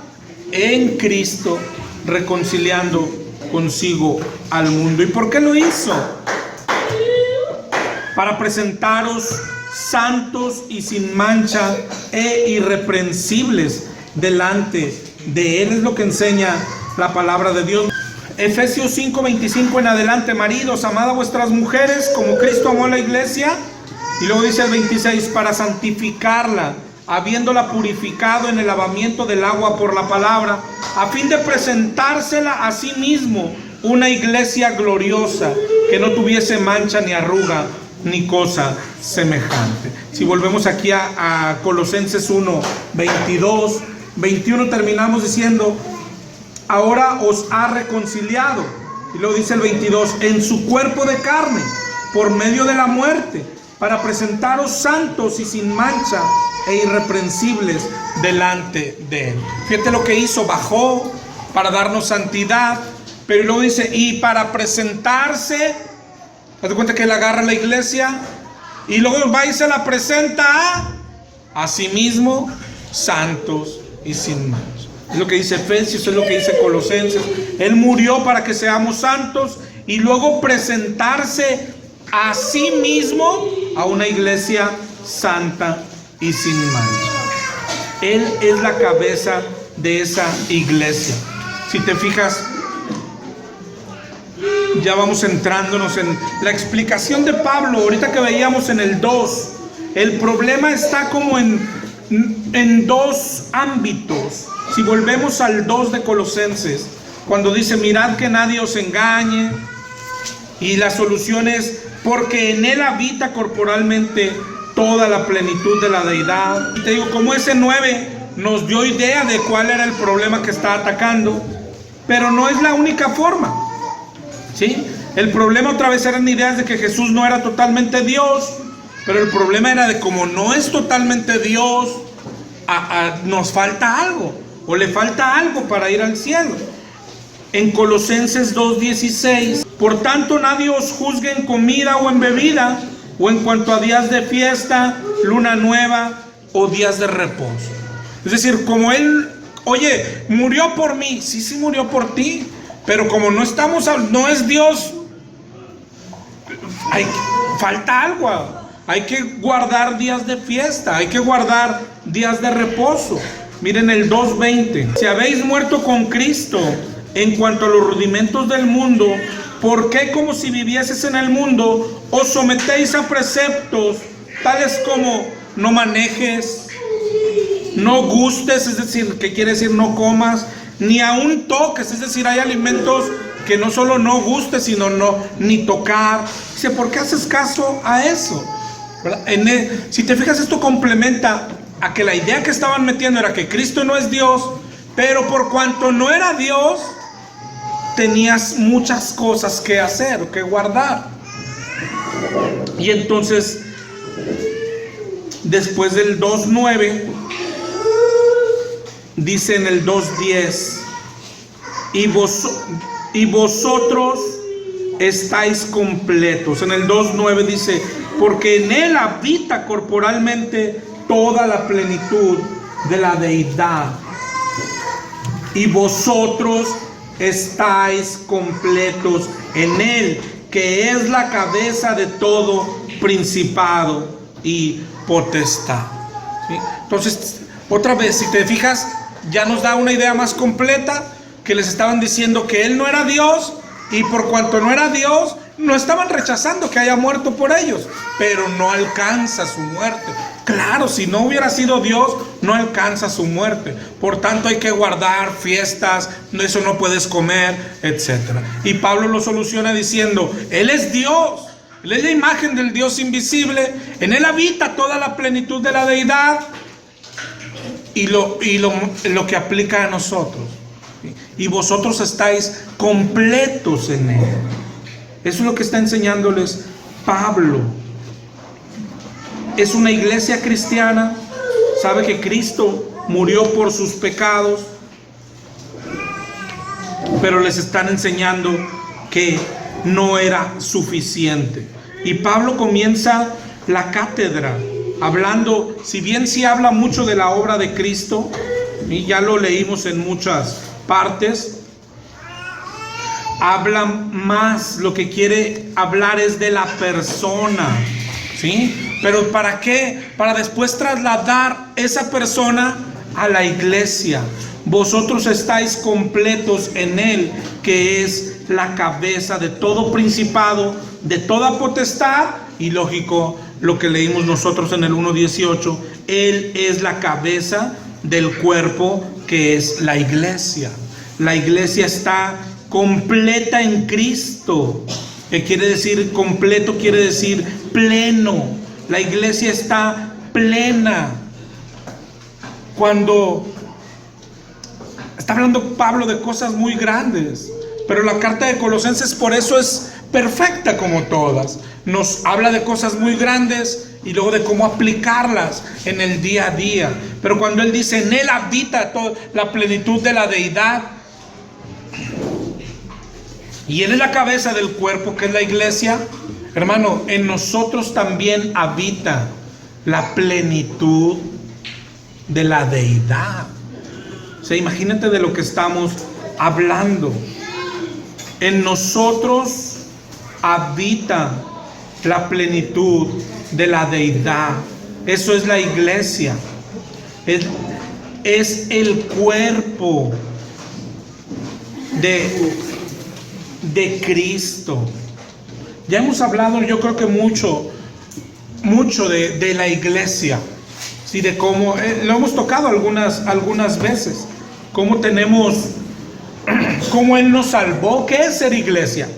en Cristo reconciliando consigo al mundo. ¿Y por qué lo hizo? Para presentaros santos y sin mancha e irreprensibles delante de Él. Es lo que enseña la palabra de Dios. Efesios 5:25 en adelante: maridos, amad a vuestras mujeres como Cristo amó a la iglesia. Y luego dice el 26, para santificarla, habiéndola purificado en el lavamiento del agua por la palabra, a fin de presentársela a sí mismo una iglesia gloriosa, que no tuviese mancha ni arruga ni cosa semejante. Si volvemos aquí a Colosenses 1:22, 21, terminamos diciendo, ahora os ha reconciliado. Y luego dice el 22, en su cuerpo de carne, por medio de la muerte, para presentaros santos y sin mancha e irreprensibles delante de Él. Fíjate lo que hizo, bajó para darnos santidad, pero luego dice, y para presentarse, ¿te das cuenta que Él agarra a la iglesia y luego va y se la presenta a sí mismo, santos y sin mancha? Es lo que dice Efesios, es lo que dice Colosenses. Él murió para que seamos santos y luego presentarse a sí mismo a una iglesia santa y sin mancha. Él es la cabeza de esa iglesia. Si te fijas, ya vamos entrándonos en la explicación de Pablo. Ahorita que veíamos en el 2, el problema está como en dos ámbitos. Si volvemos al 2 de Colosenses, cuando dice, mirad que nadie os engañe, y la solución es, porque en Él habita corporalmente toda la plenitud de la deidad. Y te digo, como ese 9 nos dio idea de cuál era el problema que está atacando, pero no es la única forma, ¿sí? El problema otra vez eran ideas de que Jesús no era totalmente Dios, pero el problema era de como no es totalmente Dios, nos falta algo, o le falta algo para ir al cielo. en Colosenses 2:16, por tanto nadie os juzgue en comida o en bebida, o en cuanto a días de fiesta, luna nueva o días de reposo. Es decir, como Él, oye, murió por mí, sí murió por ti, pero como no es Dios, falta algo. Hay que guardar días de fiesta, hay que guardar días de reposo. Miren el 2:20. Si habéis muerto con Cristo en cuanto a los rudimentos del mundo, ¿por qué como si vivieses en el mundo os sometéis a preceptos tales como no manejes, no gustes, es decir, ¿qué quiere decir no comas? Ni aún toques, es decir, hay alimentos que no solo no gustes, sino ni tocar. Dice, ¿por qué haces caso a eso? Si te fijas, esto complementa a que la idea que estaban metiendo era que Cristo no es Dios, pero por cuanto no era Dios, tenías muchas cosas que hacer o que guardar. Y entonces, después del 2:9, dice en el 2:10, y vosotros estáis completos. En el 2:9 dice, porque en Él habita corporalmente toda la plenitud de la deidad, y vosotros estáis completos en Él, que es la cabeza de todo principado y potestad. ¿Sí? Entonces, otra vez, si te fijas, ya nos da una idea más completa, que les estaban diciendo que Él no era Dios, y por cuanto no era Dios, no estaban rechazando que haya muerto por ellos, pero no alcanza su muerte. Claro, si no hubiera sido Dios, no alcanza su muerte. Por tanto, hay que guardar fiestas, eso no puedes comer, etc. Y Pablo lo soluciona diciendo, Él es Dios, Él es la imagen del Dios invisible, en Él habita toda la plenitud de la deidad, y lo que aplica a nosotros. Y vosotros estáis completos en Él. Eso es lo que está enseñándoles Pablo. Es una iglesia cristiana, sabe que Cristo murió por sus pecados, pero les están enseñando que no era suficiente. Y Pablo comienza la cátedra hablando, si bien sí habla mucho de la obra de Cristo, y ya lo leímos en muchas partes, habla más, lo que quiere hablar es de la persona, ¿sí? Pero ¿para qué? Para después trasladar esa persona a la iglesia. Vosotros estáis completos en Él, que es la cabeza de todo principado, de toda potestad, y lógico, lo que leímos nosotros en el 1:18, Él es la cabeza del cuerpo, que es la iglesia. La iglesia está completa en Cristo. ¿Qué quiere decir completo? Quiere decir pleno. La iglesia está plena. Cuando está hablando Pablo de cosas muy grandes, pero la carta de Colosenses por eso es perfecta como todas. Nos habla de cosas muy grandes y luego de cómo aplicarlas en el día a día. Pero cuando él dice, en Él habita toda la plenitud de la deidad, y Él es la cabeza del cuerpo, que es la iglesia, hermano, en nosotros también habita la plenitud de la deidad. O sea, imagínate de lo que estamos hablando. En nosotros habita la plenitud de la deidad. Eso es la iglesia. Es el cuerpo de Cristo. Ya hemos hablado, yo creo que mucho de la iglesia, ¿sí? De cómo lo hemos tocado algunas veces, cómo Él nos salvó. ¿Qué es ser iglesia?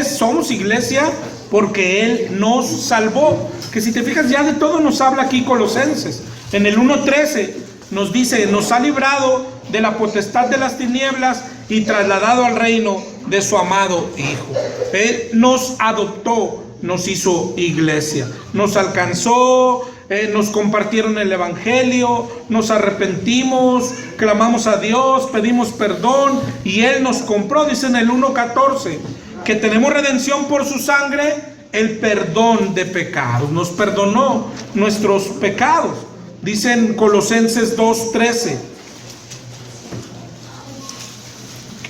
Somos iglesia porque Él nos salvó. Que si te fijas, ya de todo nos habla aquí Colosenses. En el 1:13 nos dice, nos ha librado de la potestad de las tinieblas y trasladado al reino de su amado Hijo. Él nos adoptó, nos hizo iglesia, nos alcanzó, nos compartieron el evangelio, nos arrepentimos, clamamos a Dios, pedimos perdón y Él nos compró. Dice en el 1:14 que tenemos redención por su sangre, el perdón de pecados. Nos perdonó nuestros pecados. Dice en Colosenses 2:13: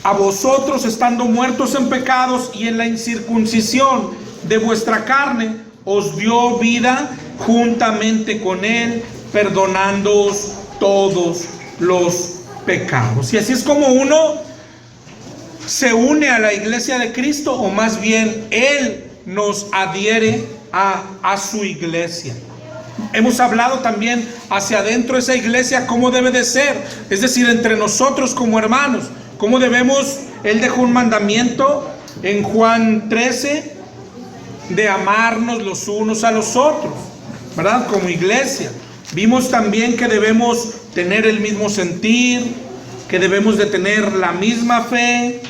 a vosotros, estando muertos en pecados y en la incircuncisión de vuestra carne, os dio vida juntamente con Él, perdonándoos todos los pecados. Y así es como uno se une a la iglesia de Cristo, o más bien Él nos adhiere a su iglesia. Hemos hablado también hacia adentro de esa iglesia cómo debe de ser, es decir, entre nosotros como hermanos, cómo debemos. Él dejó un mandamiento en Juan 13 de amarnos los unos a los otros, ¿verdad? Como iglesia. Vimos también que debemos tener el mismo sentir, que debemos de tener la misma fe.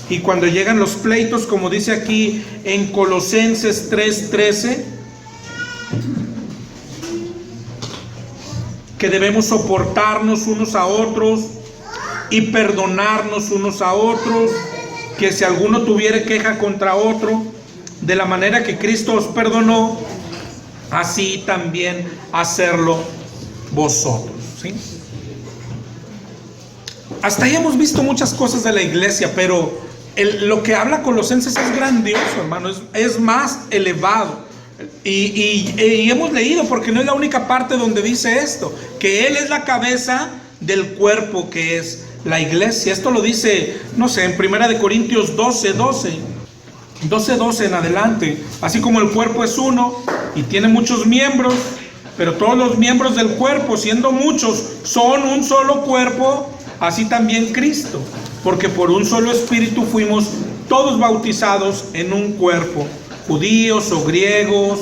Y cuando llegan los pleitos, como dice aquí en Colosenses 3:13, que debemos soportarnos unos a otros y perdonarnos unos a otros, que si alguno tuviere queja contra otro, de la manera que Cristo os perdonó, así también hacerlo vosotros, ¿sí? Hasta ahí hemos visto muchas cosas de la iglesia, pero lo que habla Colosenses es grandioso, hermano, es más elevado. Y hemos leído, porque no es la única parte donde dice esto, que Él es la cabeza del cuerpo que es la iglesia. Esto lo dice, no sé, en 1 Corintios 12:12 en adelante. Así como el cuerpo es uno y tiene muchos miembros, pero todos los miembros del cuerpo, siendo muchos, son un solo cuerpo, así también Cristo, porque por un solo espíritu fuimos todos bautizados en un cuerpo, judíos o griegos,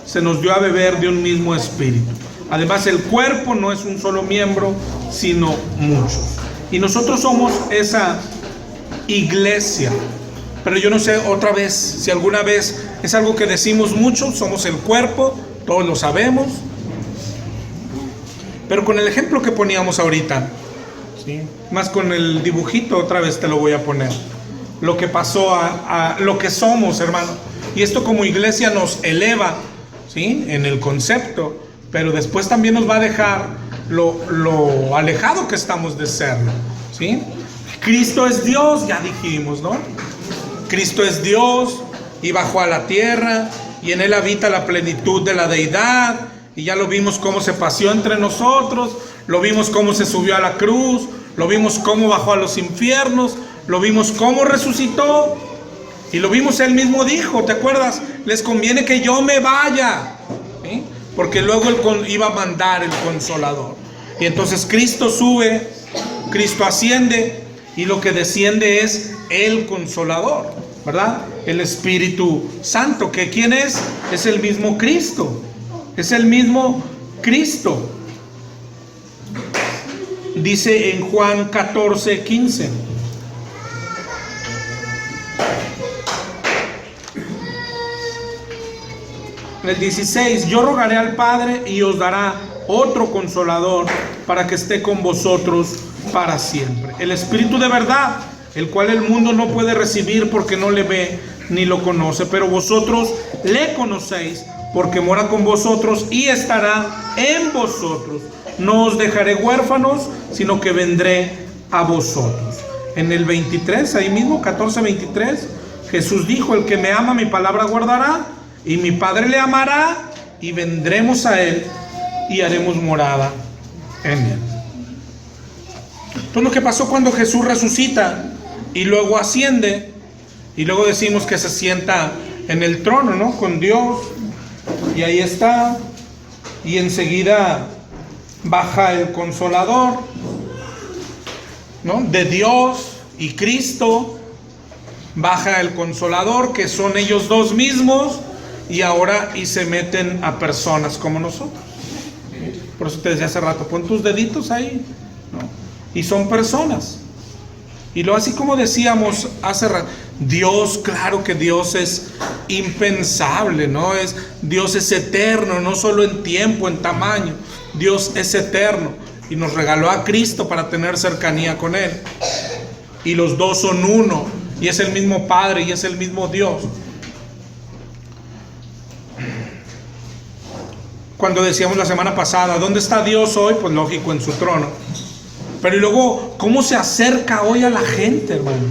se nos dio a beber de un mismo espíritu. Además, el cuerpo no es un solo miembro, sino muchos. Y nosotros somos esa iglesia. Pero yo no sé, otra vez, si alguna vez es algo que decimos mucho, somos el cuerpo, todos lo sabemos. Pero con el ejemplo que poníamos ahorita, ¿sí? Más con el dibujito, otra vez te lo voy a poner. Lo que pasó a lo que somos, hermano. Y esto como iglesia nos eleva, ¿sí? En el concepto, pero después también nos va a dejar lo alejado que estamos de serlo, ¿sí? Cristo es Dios, ya dijimos, ¿no? Cristo es Dios y bajó a la tierra y en Él habita la plenitud de la deidad, y ya lo vimos cómo se paseó entre nosotros, lo vimos cómo se subió a la cruz, lo vimos cómo bajó a los infiernos, lo vimos cómo resucitó, y lo vimos, Él mismo dijo, ¿te acuerdas? Les conviene que yo me vaya, ¿sí? Porque luego Él iba a mandar el Consolador. Y entonces Cristo sube, Cristo asciende, y lo que desciende es el Consolador, ¿verdad? El Espíritu Santo, que ¿quién es? Es el mismo Cristo, es el mismo Cristo. Dice en Juan 14:15. En el 16, yo rogaré al Padre y os dará otro Consolador para que esté con vosotros para siempre. El Espíritu de verdad, el cual el mundo no puede recibir porque no le ve ni lo conoce, pero vosotros le conocéis porque mora con vosotros y estará en vosotros. No os dejaré huérfanos, sino que vendré a vosotros. En el 23, ahí mismo, 14:23, Jesús dijo, el que me ama mi palabra guardará, y mi Padre le amará, y vendremos a Él y haremos morada en Él. Entonces lo que pasó cuando Jesús resucita y luego asciende, y luego decimos que se sienta en el trono, ¿no? Con Dios, y ahí está, y enseguida baja el Consolador, ¿no? De Dios y Cristo, baja el Consolador, que son ellos dos mismos, y ahora y se meten a personas como nosotros. Por eso te decía hace rato, pon tus deditos ahí, ¿no? Y son personas. Y luego, así como decíamos hace rato, Dios, claro que Dios es impensable, ¿no? Dios es eterno, no solo en tiempo, en tamaño. Dios es eterno y nos regaló a Cristo para tener cercanía con Él. Y los dos son uno, y es el mismo Padre y es el mismo Dios. Cuando decíamos la semana pasada, ¿dónde está Dios hoy? Pues lógico, en su trono. Pero y luego, ¿cómo se acerca hoy a la gente, hermano?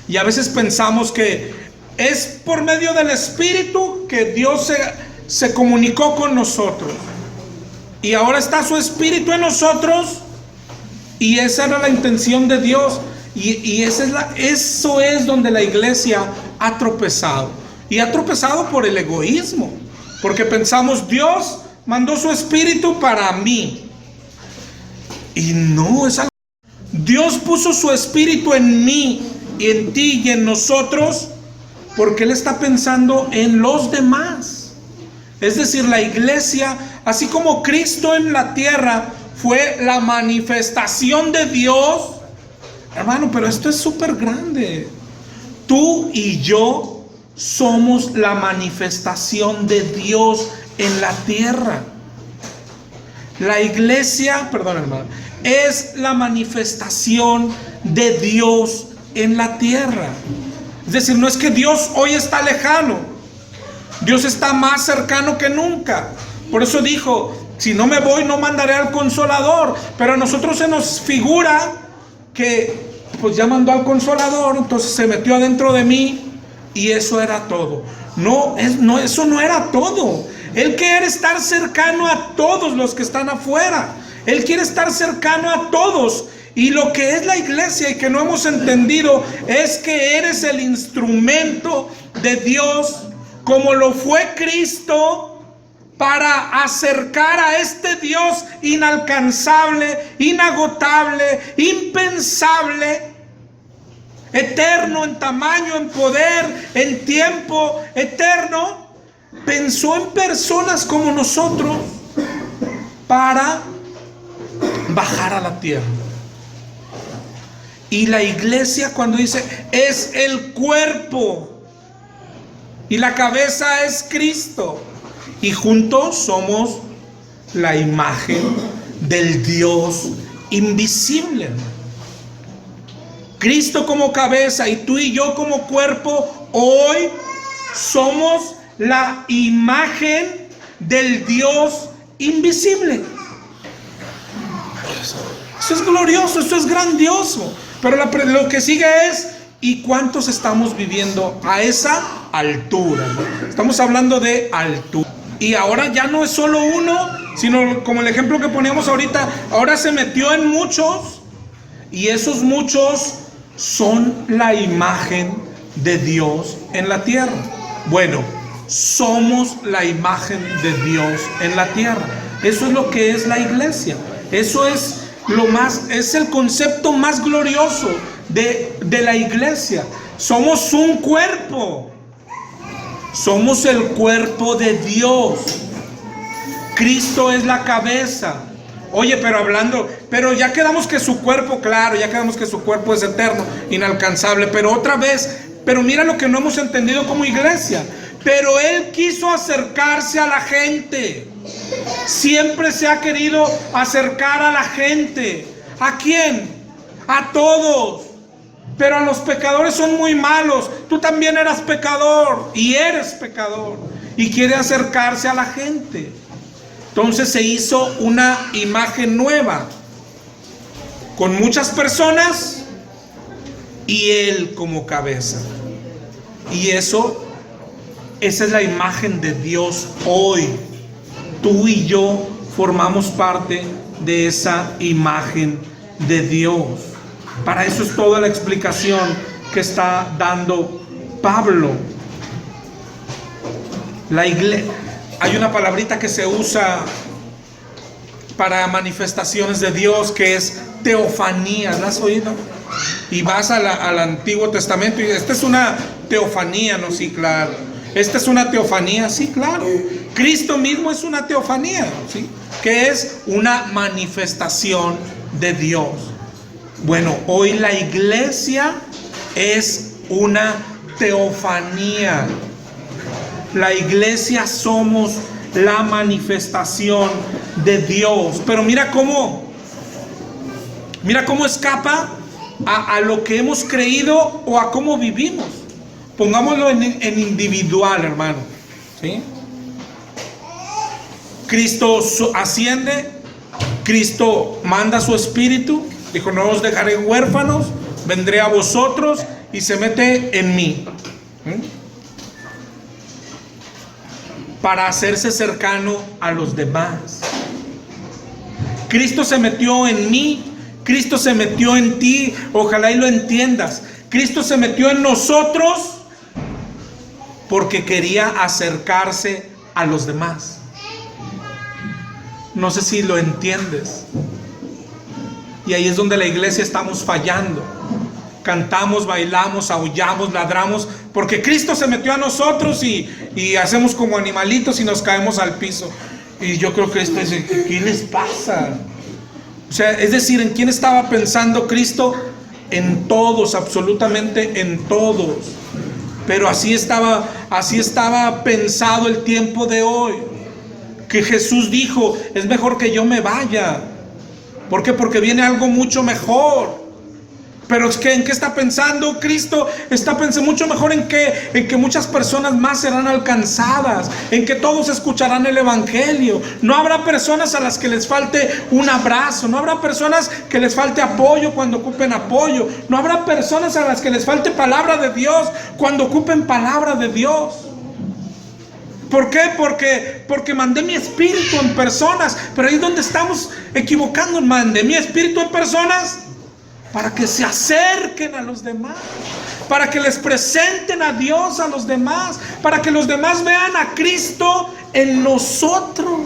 Y a veces pensamos que es por medio del Espíritu que Dios se comunicó con nosotros. Y ahora está su Espíritu en nosotros. Y esa era la intención de Dios. Y eso es donde la iglesia ha tropezado. Y ha tropezado por el egoísmo. Porque pensamos, Dios mandó su Espíritu para mí. Y no, es algo. Dios puso su Espíritu en mí y en ti y en nosotros porque Él está pensando en los demás. Es decir, la iglesia, así como Cristo en la tierra fue la manifestación de Dios. Hermano, pero esto es súper grande. Tú y yo somos la manifestación de Dios en la tierra. La iglesia, perdón, hermano, es la manifestación de Dios en la tierra. Es decir, no es que Dios hoy está lejano. Dios está más cercano que nunca. Por eso dijo, si no me voy, no mandaré al Consolador. Pero a nosotros se nos figura que pues ya mandó al Consolador, entonces se metió adentro de mí y eso era todo. No, eso no era todo. Él quiere estar cercano a todos los que están afuera. Él quiere estar cercano a todos. Y lo que es la iglesia y que no hemos entendido es que eres el instrumento de Dios, como lo fue Cristo, para acercar a este Dios inalcanzable, inagotable, impensable, eterno en tamaño, en poder, en tiempo, eterno. Pensó en personas como nosotros para bajar a la tierra. Y la iglesia, cuando dice, es el cuerpo y la cabeza es Cristo, y juntos somos la imagen del Dios invisible. Cristo como cabeza y tú y yo como cuerpo, hoy somos la imagen del Dios invisible. Eso es glorioso, eso es grandioso. Pero lo que sigue es, ¿y cuántos estamos viviendo a esa altura? Estamos hablando de altura. Y ahora ya no es solo uno, sino como el ejemplo que poníamos ahorita, ahora se metió en muchos. Y esos muchos son la imagen de Dios en la tierra. Bueno, somos la imagen de Dios en la tierra. Eso es lo que es la iglesia. Eso es es el concepto más glorioso de la iglesia. Somos un cuerpo. Somos el cuerpo de Dios. Cristo es la cabeza. Oye, pero ya quedamos que su cuerpo, claro, ya quedamos que su cuerpo es eterno, inalcanzable, pero otra vez, pero mira lo que no hemos entendido como iglesia. Pero Él quiso acercarse a la gente. Siempre se ha querido acercar a la gente. ¿A quién? A todos. Pero a los pecadores son muy malos. Tú también eras pecador y eres pecador. Y quiere acercarse a la gente. Entonces se hizo una imagen nueva, con muchas personas y Él como cabeza. Y esa es la imagen de Dios hoy. Tú y yo formamos parte de esa imagen de Dios. Para eso es toda la explicación que está dando Pablo. La iglesia, hay una palabrita que se usa para manifestaciones de Dios que es teofanía. ¿La has oído? Y vas al Antiguo Testamento y esta es una teofanía, ¿no? Sí, claro. Esta es una teofanía, sí, claro. Cristo mismo es una teofanía, ¿sí? Que es una manifestación de Dios. Bueno, hoy la iglesia es una teofanía. La iglesia somos la manifestación de Dios. Pero mira cómo escapa a lo que hemos creído o a cómo vivimos. Pongámoslo en individual, hermano, ¿sí? Cristo asciende, Cristo manda su espíritu, dijo: no os dejaré huérfanos, vendré a vosotros, y se mete en mí, ¿sí? Para hacerse cercano a los demás. Cristo se metió en mí, Cristo se metió en ti, ojalá y lo entiendas. Cristo se metió en nosotros porque quería acercarse a los demás. No sé si lo entiendes. Y ahí es donde la iglesia estamos fallando. Cantamos, bailamos, aullamos, ladramos, porque Cristo se metió a nosotros y hacemos como animalitos y nos caemos al piso. Y yo creo que esto es, ¿qué les pasa? O sea, es decir, ¿en quién estaba pensando Cristo? En todos, absolutamente en todos. Pero así estaba pensado el tiempo de hoy. Que Jesús dijo: es mejor que yo me vaya. ¿Por qué? Porque viene algo mucho mejor. Pero es que, ¿en qué está pensando Cristo? Está pensando mucho mejor en que muchas personas más serán alcanzadas, en que todos escucharán el evangelio. No habrá personas a las que les falte un abrazo, no habrá personas que les falte apoyo cuando ocupen apoyo, no habrá personas a las que les falte palabra de Dios cuando ocupen palabra de Dios. ¿Por qué? Porque mandé mi espíritu en personas. Pero ahí es donde estamos equivocando. Mandé mi espíritu en personas para que se acerquen a los demás, para que les presenten a Dios a los demás, para que los demás vean a Cristo en nosotros.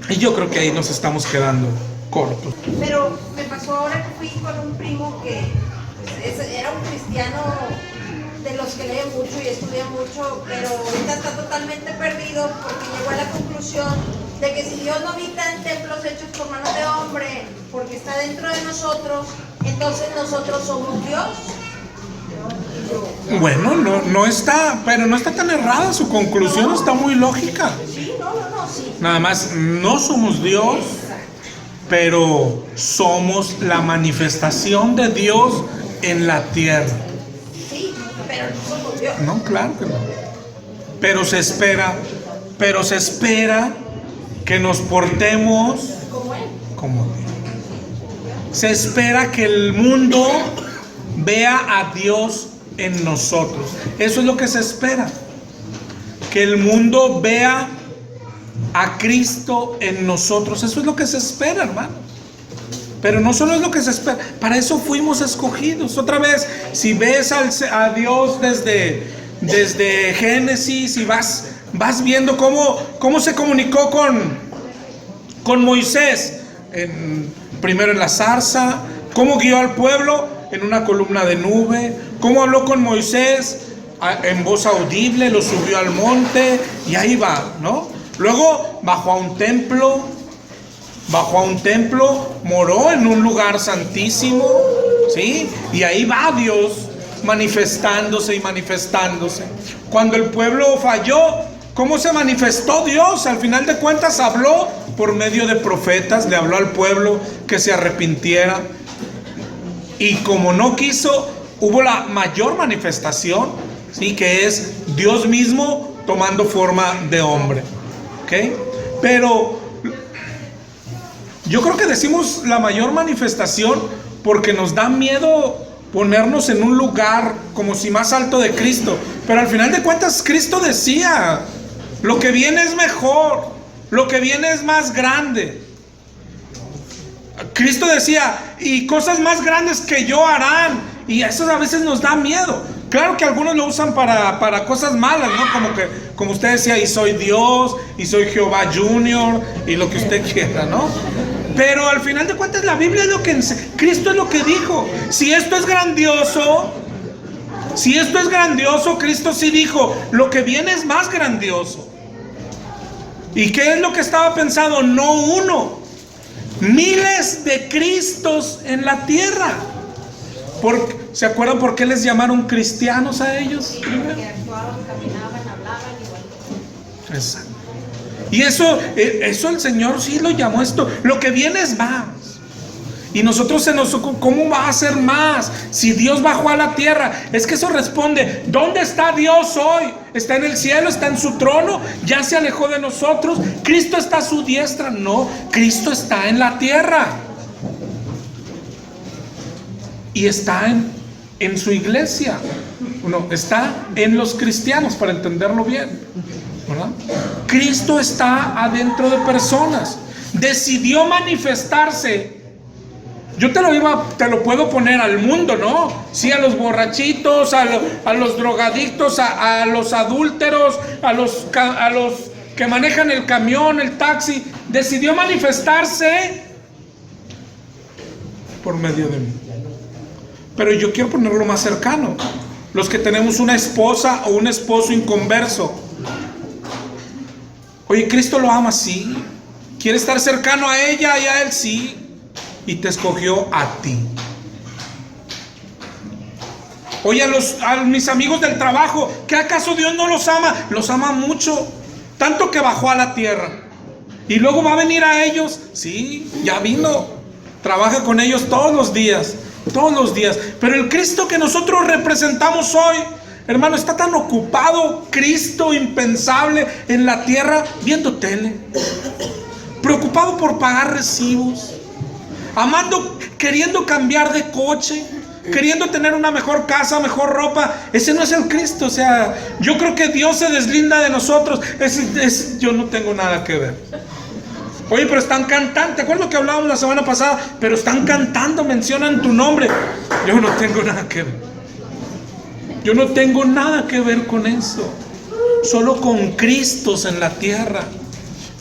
Y yo creo que ahí nos estamos quedando cortos. Pero me pasó ahora que fui con un primo que era un cristiano de los que lee mucho y estudia mucho, pero ahorita está totalmente perdido porque llegó a la conclusión de que si Dios no habita en templos hechos por manos de hombre, porque está dentro de nosotros, entonces nosotros somos Dios. Bueno, no está, pero no está tan errada su conclusión, está muy lógica. Sí, sí. Nada más, no somos Dios, pero somos la manifestación de Dios en la tierra. Sí, pero no somos Dios. No, claro que no. Pero se espera que nos portemos como Dios. Se espera que el mundo vea a Dios en nosotros. Eso es lo que se espera. Que el mundo vea a Cristo en nosotros. Eso es lo que se espera, hermano. Pero no solo es lo que se espera. Para eso fuimos escogidos. Otra vez, si ves a Dios desde Génesis y vas viendo cómo se comunicó con Moisés, primero en la zarza, cómo guió al pueblo en una columna de nube, cómo habló con Moisés en voz audible, lo subió al monte, y ahí va, ¿no? Luego bajó a un templo, moró en un lugar santísimo, ¿sí? Y ahí va Dios manifestándose. Cuando el pueblo falló, ¿cómo se manifestó Dios? Al final de cuentas habló por medio de profetas, le habló al pueblo que se arrepintiera. Y como no quiso, hubo la mayor manifestación, ¿sí? Que es Dios mismo tomando forma de hombre, ¿ok? Pero yo creo que decimos la mayor manifestación porque nos da miedo ponernos en un lugar como si más alto de Cristo. Pero al final de cuentas Cristo decía: lo que viene es mejor, lo que viene es más grande. Cristo decía: y cosas más grandes que yo harán. Y eso a veces nos da miedo. Claro que algunos lo usan para cosas malas, ¿no? Como usted decía: y soy Dios, y soy Jehová Junior, y lo que usted quiera, ¿no? Pero al final de cuentas la Biblia es lo que Cristo es lo que dijo. Si esto es grandioso, Cristo sí dijo: lo que viene es más grandioso. ¿Y qué es lo que estaba pensado? No uno, Miles de Cristos en la tierra. ¿Se acuerdan por qué les llamaron cristianos a ellos? Sí, porque actuaban, caminaban, hablaban igual. Exacto. Y eso el Señor sí lo llamó esto. Lo que viene es más. Y nosotros ¿cómo va a ser más? Si Dios bajó a la tierra. Es que eso responde, ¿dónde está Dios hoy? ¿Está en el cielo? ¿Está en su trono? ¿Ya se alejó de nosotros? ¿Cristo está a su diestra? No, Cristo está en la tierra. Y está en su iglesia. Bueno, está en los cristianos, para entenderlo bien, ¿verdad? Cristo está adentro de personas. Decidió manifestarse. Yo te lo puedo poner al mundo, ¿no? Sí, a los borrachitos, a los drogadictos, a los adúlteros, a los que manejan el camión, el taxi. Decidió manifestarse por medio de mí. Pero yo quiero ponerlo más cercano. Los que tenemos una esposa o un esposo inconverso. Oye, Cristo lo ama, sí. Quiere estar cercano a ella y a él, sí. Y te escogió a ti. Oye, a mis amigos del trabajo, ¿qué acaso Dios no los ama? Los ama mucho, tanto que bajó a la tierra. Y luego va a venir a ellos. Sí, ya vino. Trabaja con ellos todos los días. Todos los días. Pero el Cristo que nosotros representamos hoy, hermano, está tan ocupado, Cristo impensable en la tierra, viendo tele, preocupado por pagar recibos, amando, queriendo cambiar de coche, queriendo tener una mejor casa, mejor ropa. Ese no es el Cristo. O sea, yo creo que Dios se deslinda de nosotros. Yo no tengo nada que ver. Oye, pero están cantando. ¿Te acuerdas que hablábamos la semana pasada? Pero están cantando, mencionan tu nombre. Yo no tengo nada que ver. Yo no tengo nada que ver con eso. Solo con Cristos en la tierra.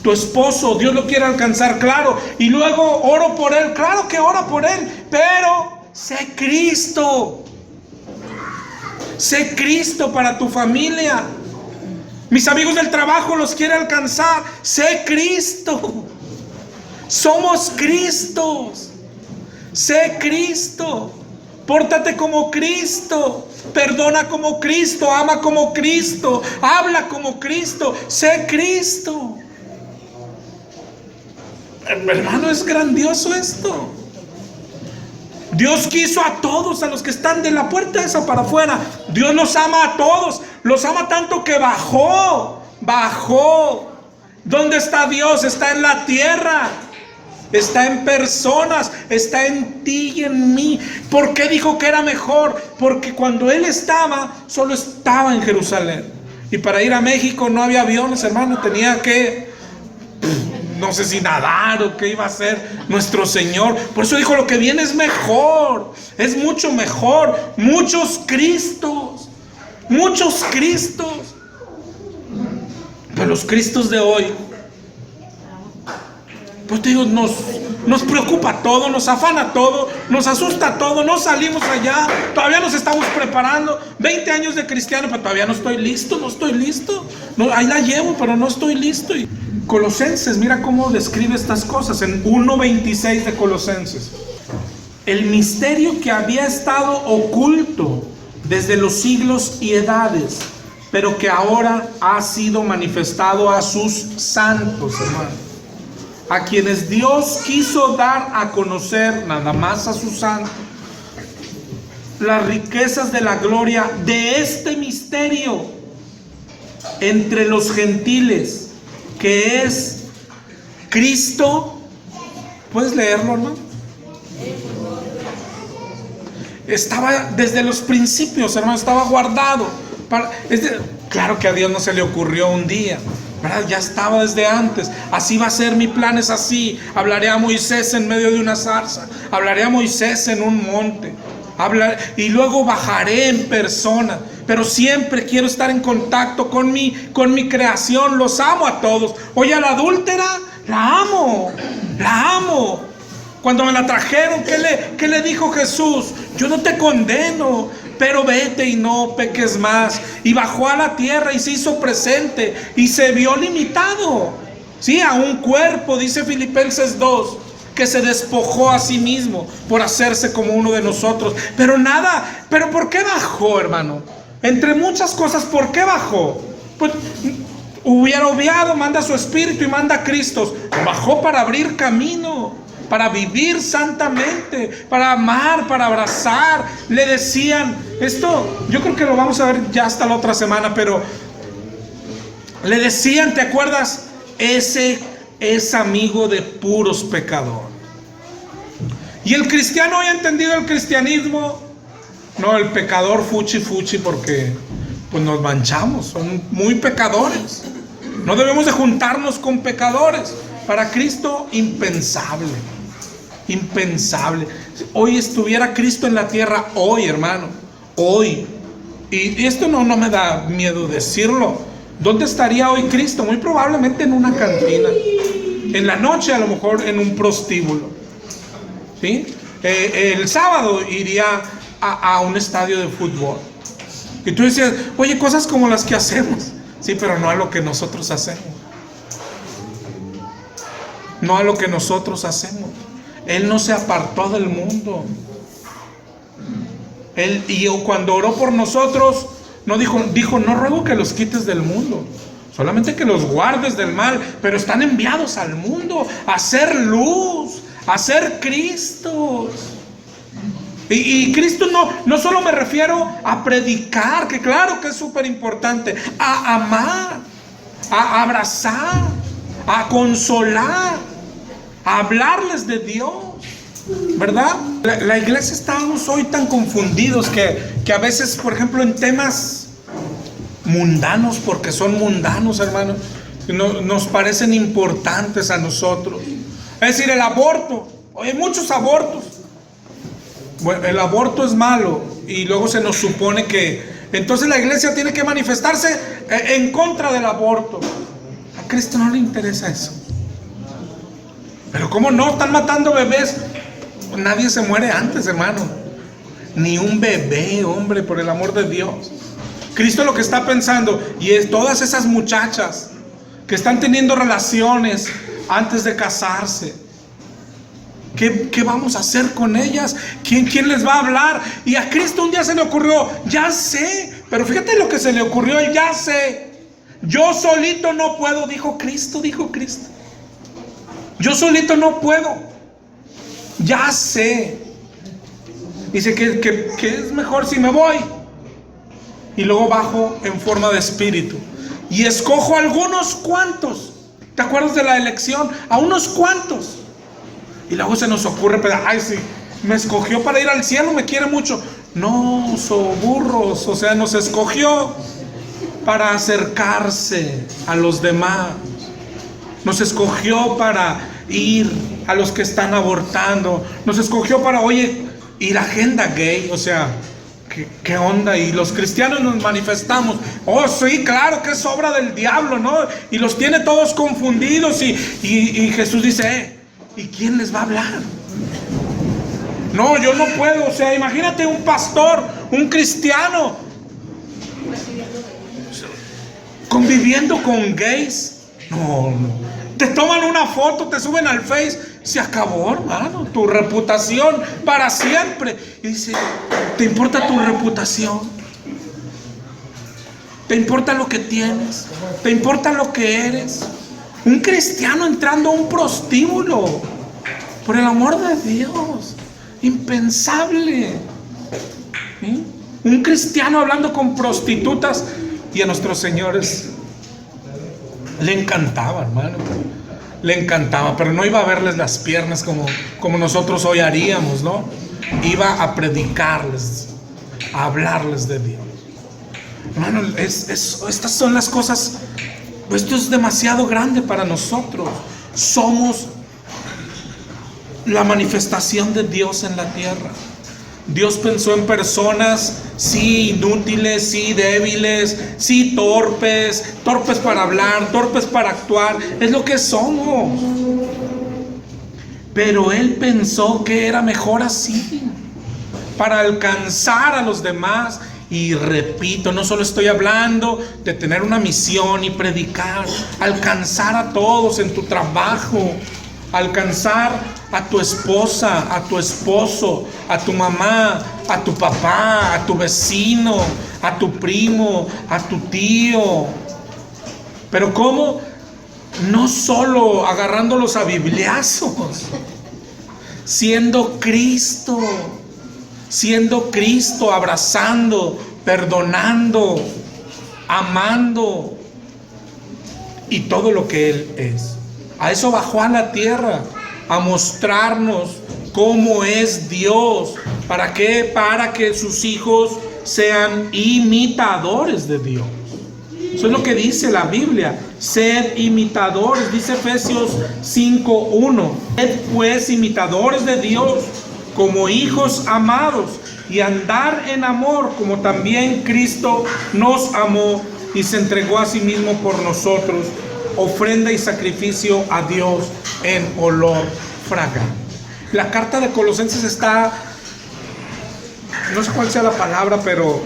Tu esposo, Dios lo quiere alcanzar, claro. Y luego oro por él. Claro que ora por él. Pero sé Cristo. Sé Cristo para tu familia. Mis amigos del trabajo los quiere alcanzar. Sé Cristo. Somos Cristos. Sé Cristo. Pórtate como Cristo. Perdona como Cristo. Ama como Cristo. Habla como Cristo. Sé Cristo. Hermano, es grandioso esto. Dios quiso a todos, a los que están de la puerta esa para afuera. Dios los ama a todos. Los ama tanto que bajó. ¿Dónde está Dios? Está en la tierra. Está en personas. Está en ti y en mí. ¿Por qué dijo que era mejor? Porque cuando Él estaba, solo estaba en Jerusalén. Y para ir a México no había aviones, hermano. Tenía que, no sé si nadar o qué iba a hacer nuestro Señor. Por eso dijo, lo que viene es mejor. Es mucho mejor. Muchos Cristos. Pero los Cristos de hoy, pues te digo, nos preocupa todo, nos afana todo, nos asusta todo, no salimos allá, todavía nos estamos preparando. 20 años de cristiano, pero todavía no estoy listo. No, ahí la llevo, pero no estoy listo. Y Colosenses, mira cómo describe estas cosas en 1:26 de Colosenses. El misterio que había estado oculto desde los siglos y edades, pero que ahora ha sido manifestado a sus santos, hermano, a quienes Dios quiso dar a conocer, nada más a sus santos, las riquezas de la gloria de este misterio entre los gentiles, que es Cristo. ¿Puedes leerlo, hermano? Estaba desde los principios, hermano, estaba guardado. Claro que a Dios no se le ocurrió un día, ¿verdad? Ya estaba desde antes. Así va a ser, mi plan es así. Hablaré a Moisés en medio de una zarza. Hablaré a Moisés en un monte. Y luego bajaré en persona. Pero siempre quiero estar en contacto con mi creación. Los amo a todos. Oye, a la adúltera, la amo. Cuando me la trajeron, ¿qué le dijo Jesús? Yo no te condeno, pero vete y no peques más. Y bajó a la tierra y se hizo presente y se vio limitado, sí, a un cuerpo, dice Filipenses 2. que se despojó a sí mismo por hacerse como uno de nosotros. Pero ¿por qué bajó, hermano? Entre muchas cosas, ¿por qué bajó? Pues hubiera obviado, manda su Espíritu y manda a Cristo. Bajó para abrir camino, para vivir santamente, para amar, para abrazar. Le decían, esto yo creo que lo vamos a ver ya hasta la otra semana, pero le decían, ¿te acuerdas? Ese es amigo de puros pecadores. Y el cristiano hoy ha entendido el cristianismo. No, el pecador fuchi fuchi, porque pues nos manchamos, son muy pecadores. No debemos de juntarnos con pecadores. Para Cristo, impensable. Impensable. Hoy estuviera Cristo en la tierra, hoy, hermano, hoy. Y esto no me da miedo decirlo. ¿Dónde estaría hoy Cristo? Muy probablemente en una cantina. En la noche, a lo mejor en un prostíbulo. ¿Sí? El sábado iría a un estadio de fútbol. Y tú decías, oye, cosas como las que hacemos. Sí, pero no a lo que nosotros hacemos. No a lo que nosotros hacemos. Él no se apartó del mundo. Y cuando oró por nosotros, no dijo, no ruego que los quites del mundo, solamente que los guardes del mal. Pero están enviados al mundo a hacer luz, a ser Cristos. Y Cristo no solo me refiero a predicar, que claro que es súper importante, a amar, a abrazar, a consolar, a hablarles de Dios, ¿verdad? La iglesia estamos hoy tan confundidos que a veces, por ejemplo, en temas mundanos, porque son mundanos, hermano, nos parecen importantes a nosotros. Es decir, el aborto. Hoy hay muchos abortos. Bueno, el aborto es malo y luego se nos supone que entonces la iglesia tiene que manifestarse en contra del aborto. A Cristo no le interesa eso. Pero ¿cómo no? Están matando bebés. Nadie se muere antes, hermano. Ni un bebé, hombre, por el amor de Dios. Cristo lo que está pensando, y es todas esas muchachas que están teniendo relaciones antes de casarse. ¿Qué vamos a hacer con ellas? ¿Quién les va a hablar? Y a Cristo un día se le ocurrió, ya sé, pero fíjate lo que se le ocurrió, ya sé. Yo solito no puedo, dijo Cristo. Yo solito no puedo. Ya sé. Dice que es mejor si me voy. Y luego bajo en forma de espíritu. Y escojo a algunos cuantos. ¿Te acuerdas de la elección? A unos cuantos. Y luego se nos ocurre, ay, sí, me escogió para ir al cielo, me quiere mucho. No, burros, o sea, nos escogió para acercarse a los demás. Nos escogió para ir a los que están abortando. Nos escogió para, oye, y la agenda gay, o sea, ¿qué onda? Y los cristianos nos manifestamos. Oh, sí, claro que es obra del diablo, ¿no? Y los tiene todos confundidos. Y Jesús dice, ¿y quién les va a hablar? No, yo no puedo. O sea, imagínate un pastor, un cristiano conviviendo con gays. No. Te toman una foto, te suben al Face. Se acabó, hermano, tu reputación para siempre. Y dice, ¿te importa tu reputación? ¿Te importa lo que tienes? ¿Te importa lo que eres? Un cristiano entrando a un prostíbulo. Por el amor de Dios. Impensable. ¿Sí? Un cristiano hablando con prostitutas. Y a nuestros señores le encantaba, hermano. Le encantaba, pero no iba a verles las piernas como nosotros hoy haríamos, ¿no? Iba a predicarles, a hablarles de Dios. Hermano, estas son las cosas. Esto es demasiado grande para nosotros. Somos la manifestación de Dios en la tierra. Dios pensó en personas, sí, inútiles, sí, débiles, sí, torpes para hablar, torpes para actuar. Es lo que somos. Pero Él pensó que era mejor así, para alcanzar a los demás. Y repito, no solo estoy hablando de tener una misión y predicar, alcanzar a todos en tu trabajo, alcanzar a tu esposa, a tu esposo, a tu mamá, a tu papá, a tu vecino, a tu primo, a tu tío. Pero ¿cómo? No solo agarrándolos a bibliazos, siendo Cristo, abrazando, perdonando, amando y todo lo que Él es. A eso bajó a la tierra, a mostrarnos cómo es Dios. ¿Para qué? Para que sus hijos sean imitadores de Dios. Eso es lo que dice la Biblia. Sed imitadores, dice Efesios 5:1. Sed pues imitadores de Dios como hijos amados, y andar en amor como también Cristo nos amó y se entregó a sí mismo por nosotros, ofrenda y sacrificio a Dios en olor fragante. La carta de Colosenses está, no sé cuál sea la palabra, pero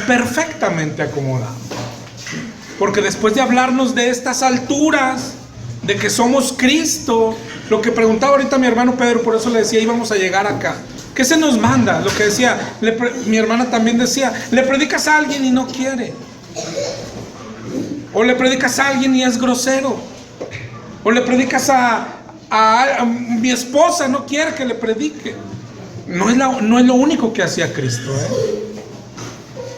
perfectamente acomodada. Porque después de hablarnos de estas alturas, de que somos Cristo, lo que preguntaba ahorita mi hermano Pedro, por eso le decía, íbamos a llegar acá. ¿Qué se nos manda? Lo que decía, mi hermana también decía, le predicas a alguien y no quiere. O le predicas a alguien y es grosero. O le predicas a mi esposa, no quiere que le predique. No es lo único que hacía Cristo,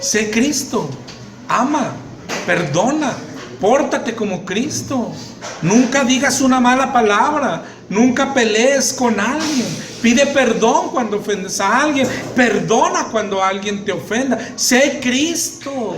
Sé Cristo, ama, perdona, pórtate como Cristo. Nunca digas una mala palabra, nunca pelees con alguien. Pide perdón cuando ofendes a alguien, perdona cuando alguien te ofenda. Sé Cristo.